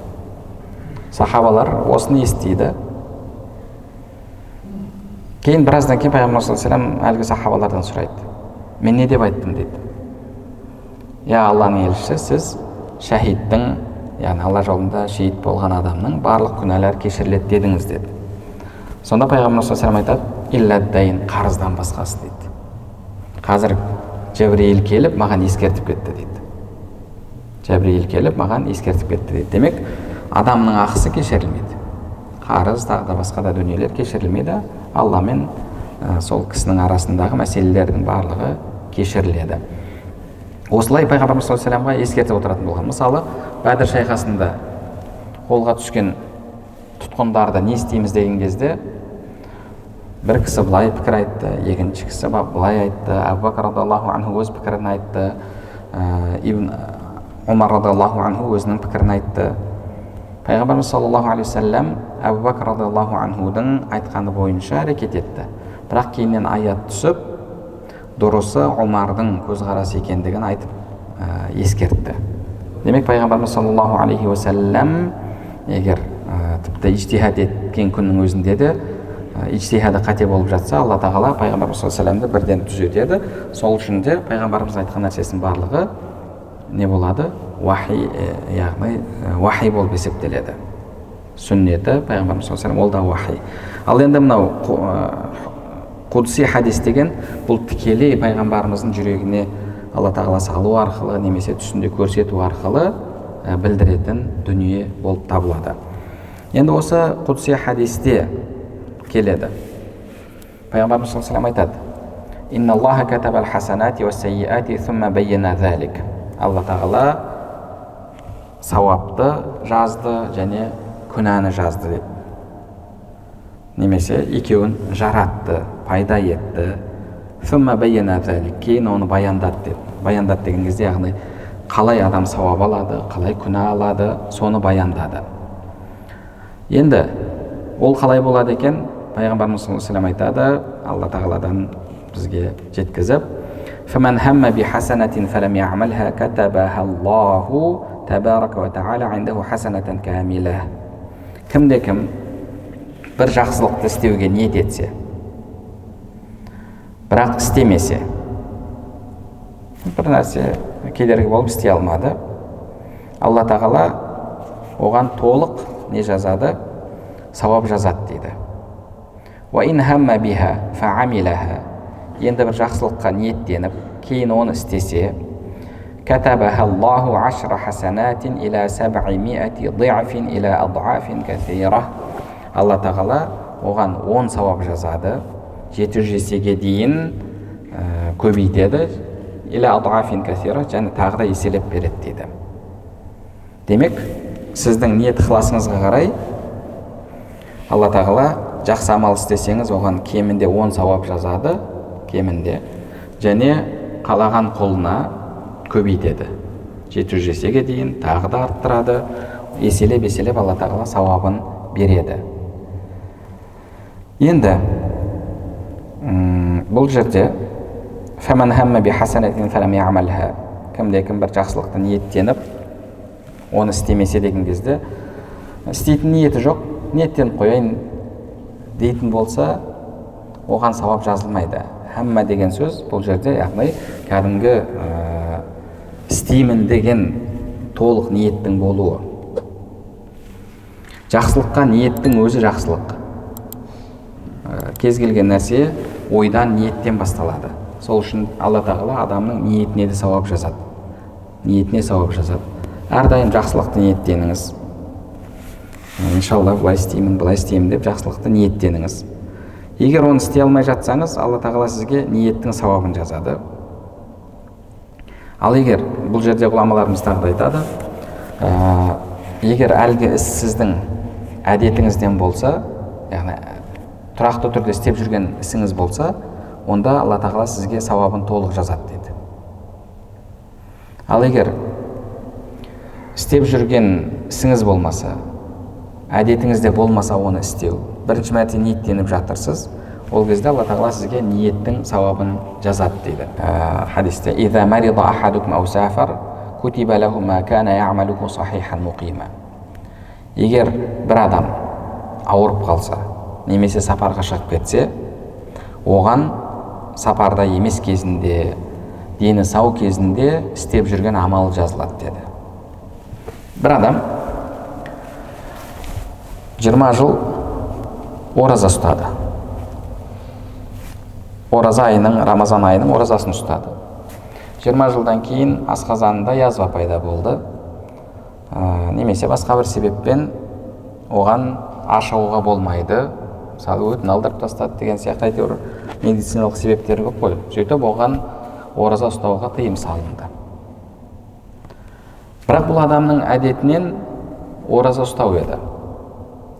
Сахабалар осыны естиді. Кейін біраздан кейін пайғамбар саллаллаху алейхи вассалам әлгі сахабалардан сұрайды, мен не деп айттым дейді. Я Алланың елшісі, сіз шахидтің, яғни алла жолында шейіт болған адамның барлық күнәлары кешіріледі дедіңіз деді. Сонда пайғамбар саллаллаху алейхи вассалам айтады, илладдайын, қарыздан басқасы дейді. Қазір Жәбірейіл келіп маған ескертіп кетті дейді. Жәбірейіл келіп маған ескертіп кетті дейді. Демек, адамның ақысы кешірілмейді. Қарыз, тағы да басқа да дүниелер кешірілмейді. Алла мен сол кісінің арасындағы мәселелердің барлығы кешіріледі. Осылай пайғамбарымыз саллаллаху алейхи вассаламға ескертіп отыратын болған. Мысалы, Бәдір шайқасында қолға түскен тұтқындарды не істейміз деген кезде бір кісі былай пікір айтты, екінші кісі былай айтты, Абу Бәкір радиаллаху анху өз пікірін айтты, Ибн Умар радиаллаху анху өзінің пікірін айтты. Пайғамбарымыз саллаллаху алейхи вассалам Абу Бәкір радиаллаху анхудың айтқаны бойынша әрекет етті. Бірақ кейіннен аят түсіп, дұрысы Умардың көзқарасы екендігін айтып ескертті. Демек, пайғамбарымыз саллаллаху алейхи вассалам егер тіпті ижтихад еткен күннің өзінде де ижтихады қате болып жатса, алла тағала пайғамбарымыз саллаллаху алейхи вассаламды бірден түзетеді. Сол үшін де пайғамбарымыз айтқан нәрсесінің барлығы не болады? Уахи, яғни уахи болып есептеледі. Сүннеті пайғамбарымыз саллаллаху алейхи вассалам ол да уахи. Ал енді мынау қудси хадис деген бұл тікелей пайғамбарымыздың жүрегіне алла тағала салу арқылы немесе түсінде көрсету арқылы білдіретін дүние болып табылады. Енді осы қудси хадисте келеді. Пайғамбарымыз саллаллаху алейхи вассалам айтады, инна Аллаха катабал хасанати ва сайyiati thumma bayyana залик. Алла тағала сауапты жазды және күнәні жазды дейді. Немесе екеуін жаратты, пайда етті. Thumma bayyana залик. Кейін оны баяндады дейді. Баяндады деген кезде яғни қалай адам сауап алады, қалай күнә алады, соны баяндады. Енді ол қалай болады екен? Пайғамбарымыз саллаллаху алейхи вассалам айтады, алла тағаладан бізге жеткізіп, فمن هم بحسنة فلم يعملها كتبها الله تبارك وتعالى عنده حسنة كاملة. Кім бір жақсылықты істеуге ниет етсе, бірақ істемесе, бір нәрсе кедергі болып істей алмады, алла тағала оған толық не жазады? Сауап жазады дейді. وَإِنْ هَمَّ بِهَا فَعَمِلَهَا. Енді бір жақсылыққа ниеттеніп, кейін оны істесе, كَتَبَهَا اللَّهُ عَشْرَ حَسَنَاتٍ إِلَى 700 ضِعْفٍ إِلَى أَضْعَافٍ كَثِيرَةٍ. Алла тағала оған 10 сауап жазады, 700 есеге дейін көбейтеді, إِلَى أَضْعَافٍ كَثِيرَةٍ, және тағы да еселеп береді дейді. Демек, сіздің ниет ықыласыңызға қарай алла тағала жақсы амал істесеңіз, оған кемінде 10 сауап жазады, кемінде, және қалаған құлына көбейтеді. 700 есеге дейін тағы да арттырады, еселеп алла тағала сауабын береді. Енді бұл жерде فَمَنْ هَمَّ بِحَسَنَةٍ فَلَمْ يَعْمَلْهَا. Кім-кім бір жақсылықты ниеттеніп, оны істемесе деген кезде, істейтін ниеті жоқ, ниеттеніп қояйын дейтін болса, оған сауап жазылмайды. Хамма деген сөз бұл жерде яғни кәдімгі істеймін деген толық ниеттің болуы. Жақсылыққа ниеттің өзі жақсылық. Кез келген нәрсе ойдан, ниеттен басталады. Сол үшін Алла тағала адамның ниетіне де сауап жазады. Ниетіне сауап жазады. Әрдайым жақсылықты ниеттеніңіз. Иншалла былай істеймін деп жақсылықты ниеттеніңіз. Егер оны істей алмай жатсаңыз, Алла тағала сізге ниеттің сауабын жазады. Ал егер бұл жерде ғұламаларымыз тағы айтады, егер әлгі іс сіздің әдетіңізден болса, яғни тұрақты түрде істеп жүрген ісіңіз болса, онда Алла тағала сізге сауабын толық жазады дейді. Ал егер істеп жүрген ісіңіз болмаса, әдетіңізде болмаса оны істеу, бірінші мәрте ниеттеніп жатырсыз, ол кезде Алла тағала сізге ниеттің сауабын жазады дейді. Хадисте: "Иза марида ахадукум ау сафар, кутиба лаху ма кана я'малуху сахихан муқима." Егер бір адам ауырып қалса, немесе сапарға шығып кетсе, оған сапарда емес кезінде, дені сау кезінде істеп жүрген амал жазылады деді. Бір адам 20 жыл ораза ұстады. Ораза айының, Рамазан айының оразасын ұстады. 20 жылдан кейін асқазанында язва пайда болды. Немесе басқа бір себеппен оған ашауға болмайды. Мысалы өтін алдырып тастады деген сияқты әйтеуір медициналық себептері көп қой. Сөйтіп оған ораза ұстауға тыйым салынды. Бірақ бұл адамның әдетінен ораза ұстау еді.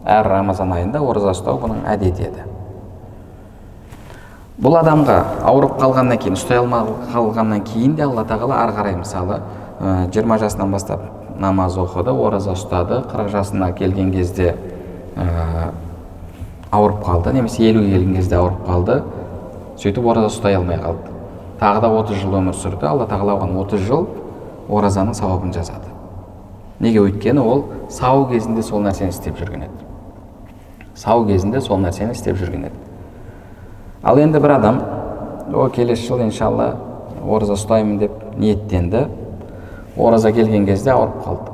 Әр Рамазан айында ораза ұстау бұның әдеті еді. Бұл адамға ауырып қалғаннан кейін, ұстай алмай қалғаннан кейін де Алла тағала ары қарай, мысалы 20 жасынан бастап намаз оқыды, ораза ұстады, 40 жасына келген кезде ауырып қалды, немесе 50-ге келген кезде ауырып қалды, сөйтіп ораза ұстай алмай қалды. Тағы да 30 жыл өмір сүрді, Алла тағала оған 30 жыл оразаның сауабын жазады. Неге? Өйткені ол сау кезінде сол нәрсені істеп жүрген еді. Сау кезінде сол нәрсені істеп жүрген еді. Ал енді бір адам, келесі жыл иншалла ораза ұстаймын деп ниеттенді, ораза келген кезде ауырып қалды.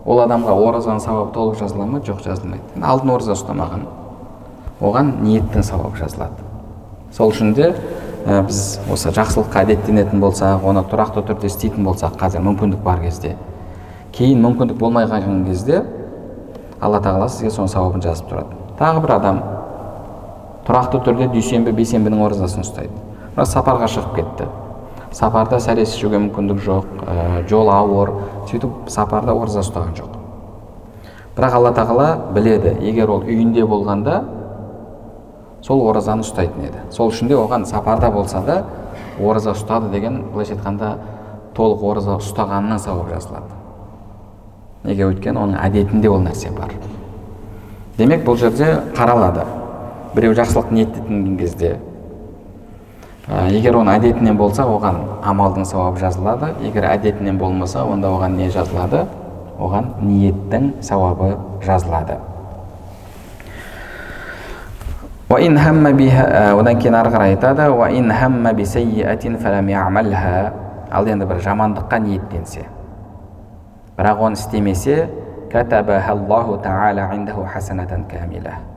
Ол адамға оразаның сауабы толық жазыла ма? Жоқ, жазылмайды. Алдын ораза ұстамаған, оған ниеттің сауабы жазылады. Сол үшін де біз осы жақсылыққа әдеттенетін болсақ, оны тұрақты түрде істейтін болсақ, қазір мүмкіндік бар кезде, кейін мүмкіндік болмай қалған кезде Алла тағала сізге соның сауабын жазып тұрады. Тағы бір адам тұрақты түрде дүйсенбі, бейсенбінің оразасын ұстайды. Бірақ сапарға шығып кетті. Сапарда сәрес ішуге мүмкіндік жоқ, жол ауыр, сөйтіп сапарда ораза ұстаған жоқ. Бірақ Алла тағала біледі, егер ол үйінде болғанда сол оразаны ұстайтын еді. Сол үшін де оған сапарда болса да ораза ұстады деген, былайша айтқанда, толық ораза ұстағанның сауабы жазылады. Неге? Өйткені оның әдетінде ол нәрсе бар. Демек, бұл жерде қаралады. Біреу жақсылық ниеттенген кезде, егер оның әдетінен болса, оған амалдың сауабы жазылады. Егер әдетінен болмаса, онда оған не жазылады? Оған ниеттің сауабы жазылады. Одан кейін ары қарай айтады: ал енді бір жамандыққа ниеттенсе, бірақ оны істемесе,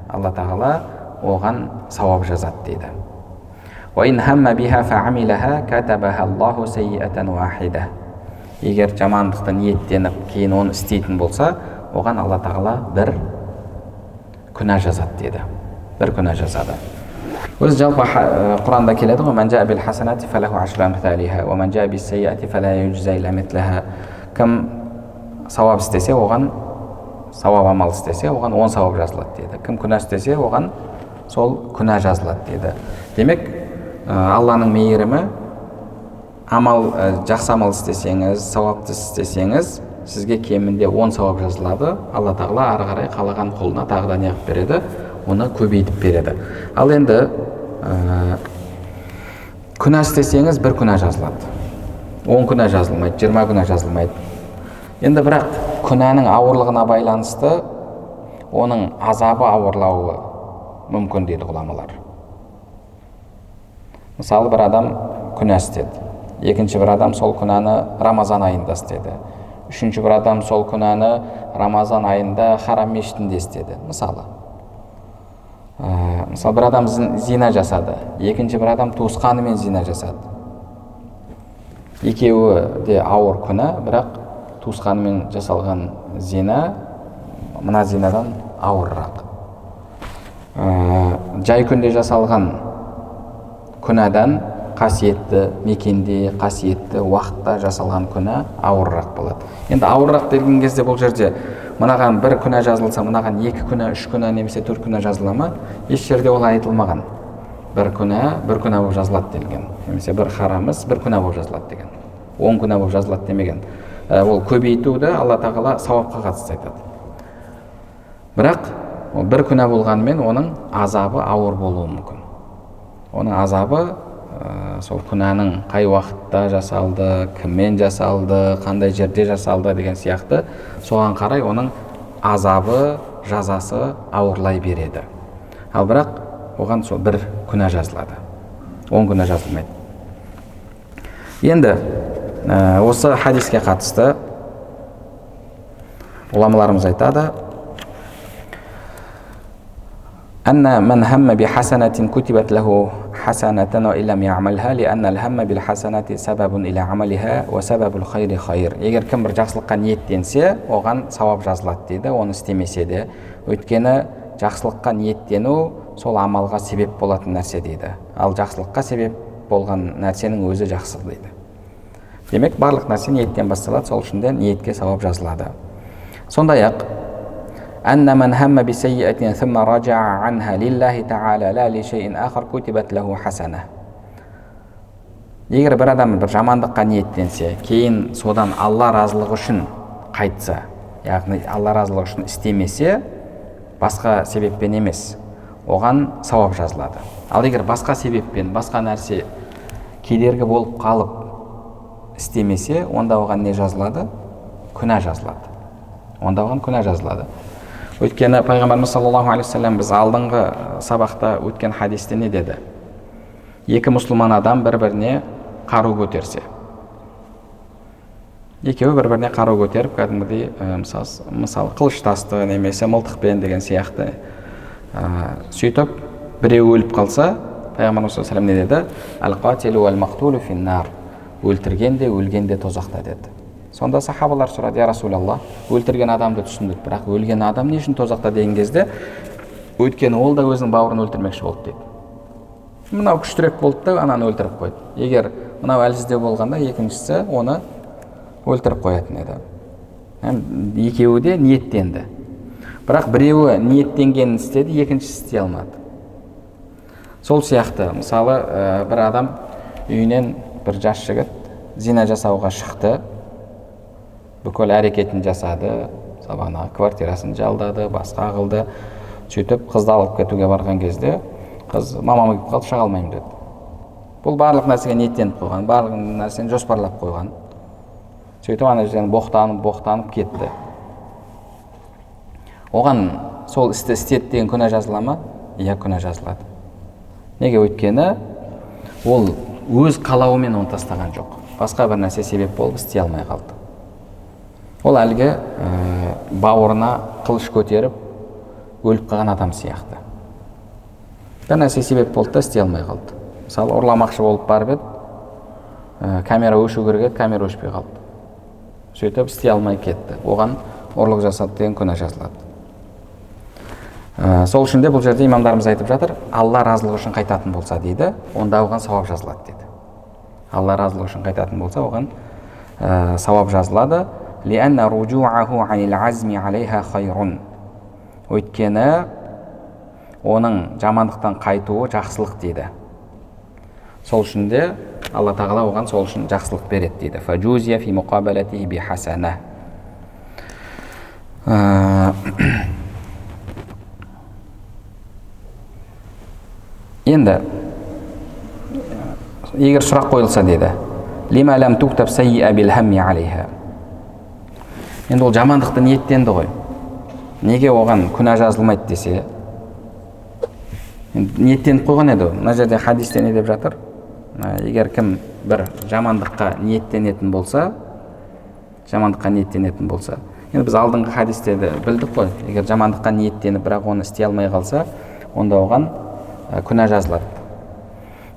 Алла тағала оған сауап жазады дейді. Егер жамандықты ниеттеніп, кейін оны істейтін болса, оған Алла тағала бір күнә жазады дейді. Бір күнә жазады. Өзі жалпы Құранда келеді ғой: "Ман жаа бил хасанати фалаху ашру амсалиха, ва ман жаа бис сайяти фала юджза илля мислаха." Кім сауап істесе, оған сауап амал істесе, оған 10 сауап жазылады дейді. Кім күнә істесе, оған сол күнә жазылады дейді. Демек, Алланың мейірімі, жақсы амал істесеңіз, сауапты істесеңіз, сізге кемінде 10 сауап жазылады. Алла тағала ары қарай қалаған құлына тағы да не қылып береді? Оны көбейтіп береді. Ал енді күнә істесеңіз, бір күнә жазылады. 10 күнә жазылмайды, 20 күнә жазылмайды. Енді бірақ күнәнің ауырлығына байланысты оның азабы ауырлауы мүмкін дейді ғұламалар. Мысалы, бір адам күнә істеді. екінші бір адам сол күнәні Рамазан айында істеді, үшінші бір адам сол күнәні Рамазан айында харам мешітінде істеді. Мысалы бір адам зина жасады, екінші бір адам туысқанымен зина жасады. Екеуі де ауыр күнә, бірақ туысқанымен жасалған зина мына зинадан ауырырақ. Жай күнде жасалған күнәдан қасиетті мекенде, қасиетті уақытта жасалған күнә ауырырақ болады. Енді ауырырақ деген кезде бұл жерде мынаған бір күнә жазылса, мынаған екі күнә, үш күнә немесе төрт күнә жазыла ма? Еш жерде ол айтылмаған. Бір күнә болып жазылады делген. Немесе бір харамыз бір күнә болып жазылады деген. 10 күнә болып жазылады демеген. Ол көбейтуді Алла тағала сауапқа қатысты айтады. Бірақ бір күнә болғанымен оның азабы ауыр болуы мүмкін. Оның азабы сол күнәнің қай уақытта жасалды, кіммен жасалды, қандай жерде жасалды деген сияқты соған қарай оның азабы, жазасы ауырлай береді. Ал бірақ оған сол бір күнә жазылады, 10 күнә жазылмайды. Енді осы хадиске қатысты ғұламаларымыз айтады: أن من هم بحسنة كتبت له حسنة وإن لم يعملها لأن الهم بالحسنة سبب إلى عملها وسبب الخير خير. Егер кім бір жақсылыққа ниеттенсе, оған сауап жазылады дейді, оны істемесе де. Өйткені жақсылыққа ниеттену сол амалға себеп болатын нәрсе дейді. Ал жақсылыққа себеп болған нәрсенің өзі жақсы дейді. Демек, барлық нәрсе ниеттен басталады, сол үшін де ниетке сауап жазылады. Сондай-ақ أن من هم بسيئة ثم رجع عنها لله تعالى لا لشيء آخر كتبت له حسنة. Егер бір адам бір жамандыққа ниеттенсе, кейін содан Алла разылығы үшін қайтса, яғни Алла разылығы үшін істемесе, басқа себеппен емес, оған сауап жазылады. Ал егер басқа себеппен, басқа нәрсе кедергі болып қалып істемесе, онда оған не жазылады? Күнә жазылады. Онда оған күнә жазылады. Өйткені пайғамбарымыз саллаллаху алейхи вассалам біз алдыңғы сабақта өткен хадисте не деді? Екі мұсылман адам бір-біріне қару көтерсе. Екеуі бір-біріне қару көтеріп, кәдімгідей мысалы қылыш тасты немесе мылтықпен деген сияқты сөйтіп біреу өліп қалса, пайғамбарымыз саллаллаху алейхи вассалам не деді? Ал-қатилу вал-мақтулу фин-нар. Өлтірген де, өлген де тозақта деді. Сонда сахабалар сұрады: я Расулаллах, өлтірген адамды түсіндік, бірақ өлген адам не үшін тозақта деген кезде, өйткені ол да өзінің бауырын өлтірмекші болды дейді. Мынау күштірек болды да ананы өлтіріп қойды. Егер мынау әлсіздеу болғанда, екіншісі оны өлтіріп қоятын еді. Екеуі де ниеттенді. Бірақ біреуі ниеттенгенін істеді, екіншісі істей алмады. Сол сияқты, мысалы, бір адам үйінен бір жас жігіт зина жасауға шықты, бүкіл әрекетін жасады, сабана квартирасын жалдады, басқа қылды. Сөйтіп қызды алып кетуге барған кезде қыз мамам өліп қалды, шыға алмаймын деді. Бұл барлық нәрсеге ниеттеніп қойған, барлық нәрсені жоспарлап қойған. Сөйтіп ана жерден боқтанып кетті. Оған сол істі істеді деген күнә жазыла ма? Иә, күнә жазылады. Неге? Өйткені ол өз қалауымен оны тастаған жоқ. Басқа бір нәрсе себеп болып істей алмай қалды. Ол әлгі бауырына қылыш көтеріп өліп қалған адам сияқты. Бір нәрсе себеп болды да істей алмай қалды. Мысалы, ұрламақшы болып барып еді, камера өшу керек еді, камера өшпей қалды. Сөйтіп істей алмай кетті. Оған ұрлық жасады деген күнә жазылады. Сол үшін де бұл жерде имамдарымыз айтып жатыр: Алла разылығы үшін қайтатын болса дейді, онда оған сауап жазылады дейді. Алла разылығы үшін қайтатын болса, оған сауап жазылады. لأن رجوعه عن العزم عليها خير. Өйткені оның жамандықтан қайтуы жақсылық дейді. Сол үшін де Алла тағала оған сол үшін жақсылық береді дейді. فجوزي في مقابلته بحسنة. Енді егер сұрақ қойылса дейді: لما لم تكتب سيئة بالهم عليها. Енді ол жамандықты ниеттенді ғой. Неге оған күнә жазылмайды десе, ниеттеніп қойған еді. Мына жерде хадисте не деп жатыр? Егер кім бір жамандыққа ниеттенетін болса, енді біз алдыңғы хадисте білдік қой, егер жамандыққа ниеттеніп бірақ оны істей алмай қалса, онда оған күнә жазылады.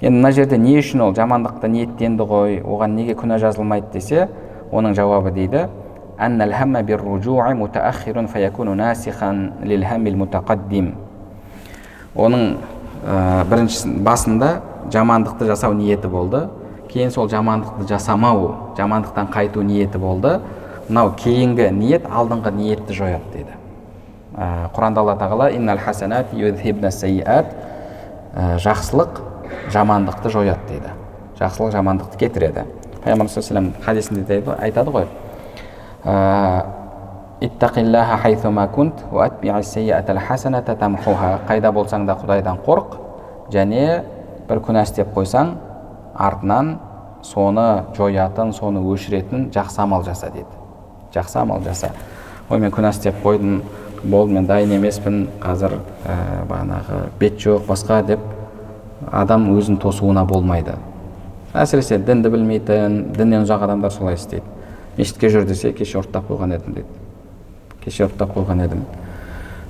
Енді мына жерде не үшін ол жамандықта ниеттенді ғой, оған неге күнә жазылмайды десе, оның жауабы дейді: аннал хамма бир-руджу'i мутааххирун фаякуну насихан лил-хаммил мутақаддим. Оның бірінші басында жамандықты жасау ниеті болды, кейін сол жамандықты жасамау, жамандықтан қайту ниеті болды. Мынау кейінгі ниет алдыңғы ниетті жояды дейді. Құранда Алла тағала иннал хасанат юзхибна сайиат, жақсылық жамандықты жояды дейді. Жақсылық жамандықты кетіреді. Пайғамбар саллаллаху алейхи ва саллям хадисінде айтады ғой: иттақиллаха хайсума кунт ва атби'ис сайиатал хасаната тамхуха. Қайда болсаң да Құдайдан қорқ, және бір күнә істеп қойсаң, артынан соны жоятын, соны өшіретін жақсы амал жаса дейді. Жақсы амал жаса. Ой, мен күнә істеп қойдым, болды, мен дайын емеспін, қазір бағанағы бет жоқ, басқа деп адам өзін тосуына болмайды. Әсіресе дінді білмейтін, діннен ұзақ адамдар солай істейді. Мешітке жүр десе, кеше ұрттап қойған едім дейді. Кеше ұрттап қойған едім.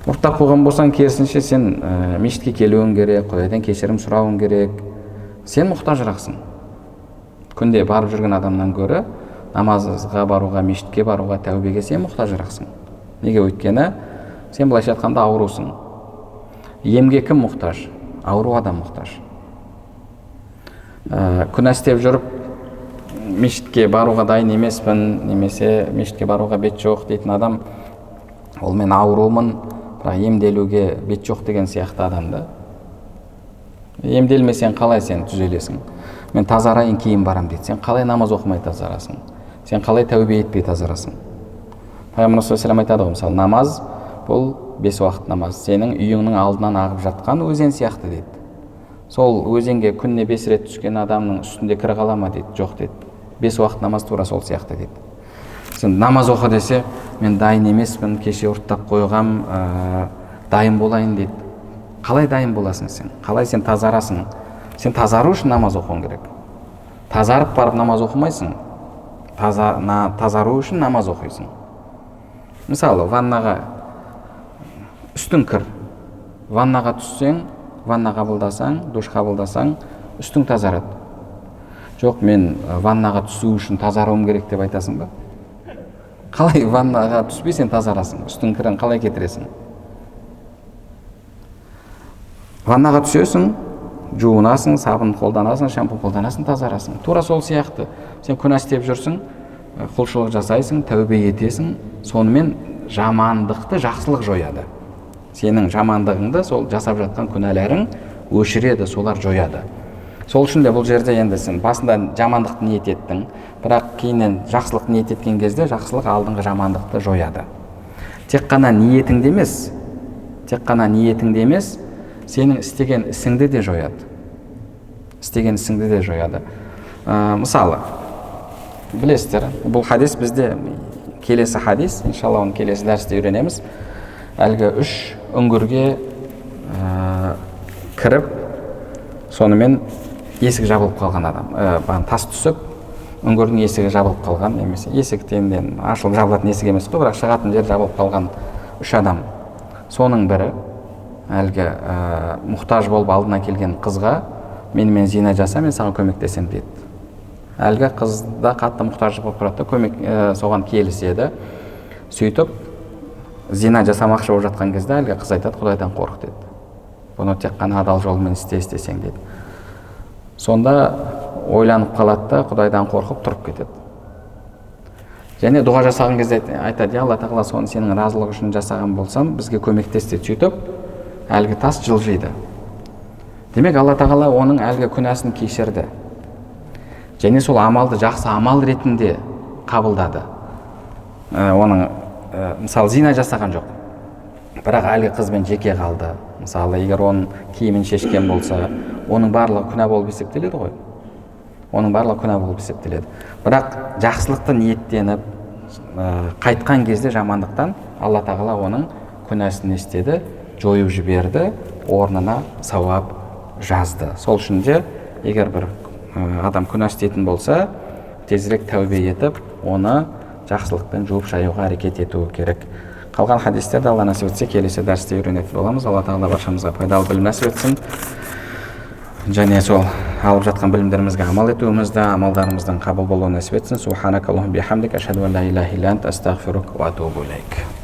Ұрттап қойған болсаң, керісінше сен мешітке келуің керек, Құдайдан кешірім сұрауың керек. Сен мұқтажырақсың. Күнде барып жүрген адамнан гөрі намазға баруға, мешітке баруға, тәубеге сен мұқтажырақсың. Неге? Өйткені сен былайша айтқанда аурусың. Емге кім мұқтаж? Ауру адам мұқтаж. Күнә істеп жүріп, мешітке баруға дайын емеспін, немесе мешітке баруға бет жоқ дейтін адам, ол мен аурумын, бірақ емделуге бет жоқ деген сияқты адамды. Емделмесең қалай сен түзелесің? Мен тазарайын кейін барам дейді. Сен қалай намаз оқымай тазарасың? Сен қалай тәубе етпей тазарасың? Пайғамбар саллаллаху алейхи ва саллям айтады ғой, мысалы, намаз бұл 5 уақыт намаз. Сенің үйіңнің алдынан ағып жатқан өзен сияқты дейді. Сол өзенге күніне 5 рет түскен адамның үстінде кір қала ма дейді. Жоқ дейді. 5 уақыт намаз тура сол сияқты дейді. Сен намаз оқы десе, мен дайын емеспін, кеше ұрттап қойғам, дайын болайын дейді. Қалай дайын боласың сен? Қалай сен тазарасың? Сен тазару үшін намаз оқуың керек. Тазарып барып намаз оқымайсың. Тазару үшін намаз оқисың. Мысалы, ваннаға үстің кір. Ваннаға түссең, ванна қабылдасаң, душ қабылдасаң, үстің тазарады. Жоқ, мен ваннаға түсу үшін тазаруым керек деп айтасың ба? Қалай ваннаға түспей сен тазарасың? Үстің кірін қалай кетіресің? Ваннаға түсесің, жуынасың, сабын қолданасың, шампу қолданасың, тазарасың. Тура сол сияқты. Сен күнә істеп жүрсің, құлшылық жасайсың, тәубе етесің, сонымен жамандықты жақсылық жояды. Сенің жамандығыңды сол жасап жатқан күнәләрің өшіреді, солар жояды. Сол үшін де бұл жерде енді сен басында жамандықты ниет еттің, бірақ кейіннен жақсылық ниет еткен кезде жақсылық алдыңғы жамандықты жояды. Тек қана ниетіңде емес, сенің істеген ісіңді де жояды. Мысалы, білесіздер, бұл хадис бізде келесі хадис, иншалла оны келесі дәрісте үйренеміз. Әлгі 3 үңгірге кіріп, сонымен есік жабылып қалған адам. Тас түсіп, үңгірдің есігі жабылып қалған, немесе есіктен ашылып жабылатын есік емес қой, бірақ шығатын жер жабылып қалған 3 адам. Соның бірі әлгі мұқтаж болып алдына келген қызға, менімен зина жаса, мен саған көмектесем дейді. Әлгі қыз да қатты мұқтаж болып тұрады, соған келіседі. Сөйтіп, зина жасамақшы болып жатқан кезде әлгі қыз айтады, Құдайдан қорық дейді. Бұны тек қана адал жолмен істесең дейді. Сонда ойланып қалады да, Құдайдан қорқып тұрып кетеді. Және дұға жасаған кезде айтады: Алла тағала, соны сенің разылығы үшін жасаған болсам, бізге көмектес дейді. Сөйтіп, әлгі тас жылжиды. Демек, Алла тағала оның әлгі күнәсін кешірді. Және сол амалды жақсы амал ретінде қабылдады. Оның, мысалы, зина жасаған жоқ, бірақ әлгі қызбен жеке қалды. Мысалы, егер оның киімін шешкен болса, оның барлығы күнә болып есептеледі ғой. Бірақ жақсылықты ниеттеніп, қайтқан кезде жамандықтан Алла тағала оның күнәсін естеді, жойып жіберді, орнына сауап жазды. Сол үшін де егер бір адам күнә істейтін болса, тезірек тәубе етіп, оны жақсылықпен жуып шаюға әрекет етуі керек. Қалған хадистерді Алла нәсіп етсе, келесі дәрісте үйренетін боламыз. Алла тағала баршамызға пайдалы білім нәсіп етсін. Және сол алып жатқан білімдерімізге амал етуімізді, амалдарымыздың қабыл болуын нәсіп етсін. Субханакаллахумма бихамдик, ашхаду ан ла илаха илля анта, астағфирука ва атубу илейк.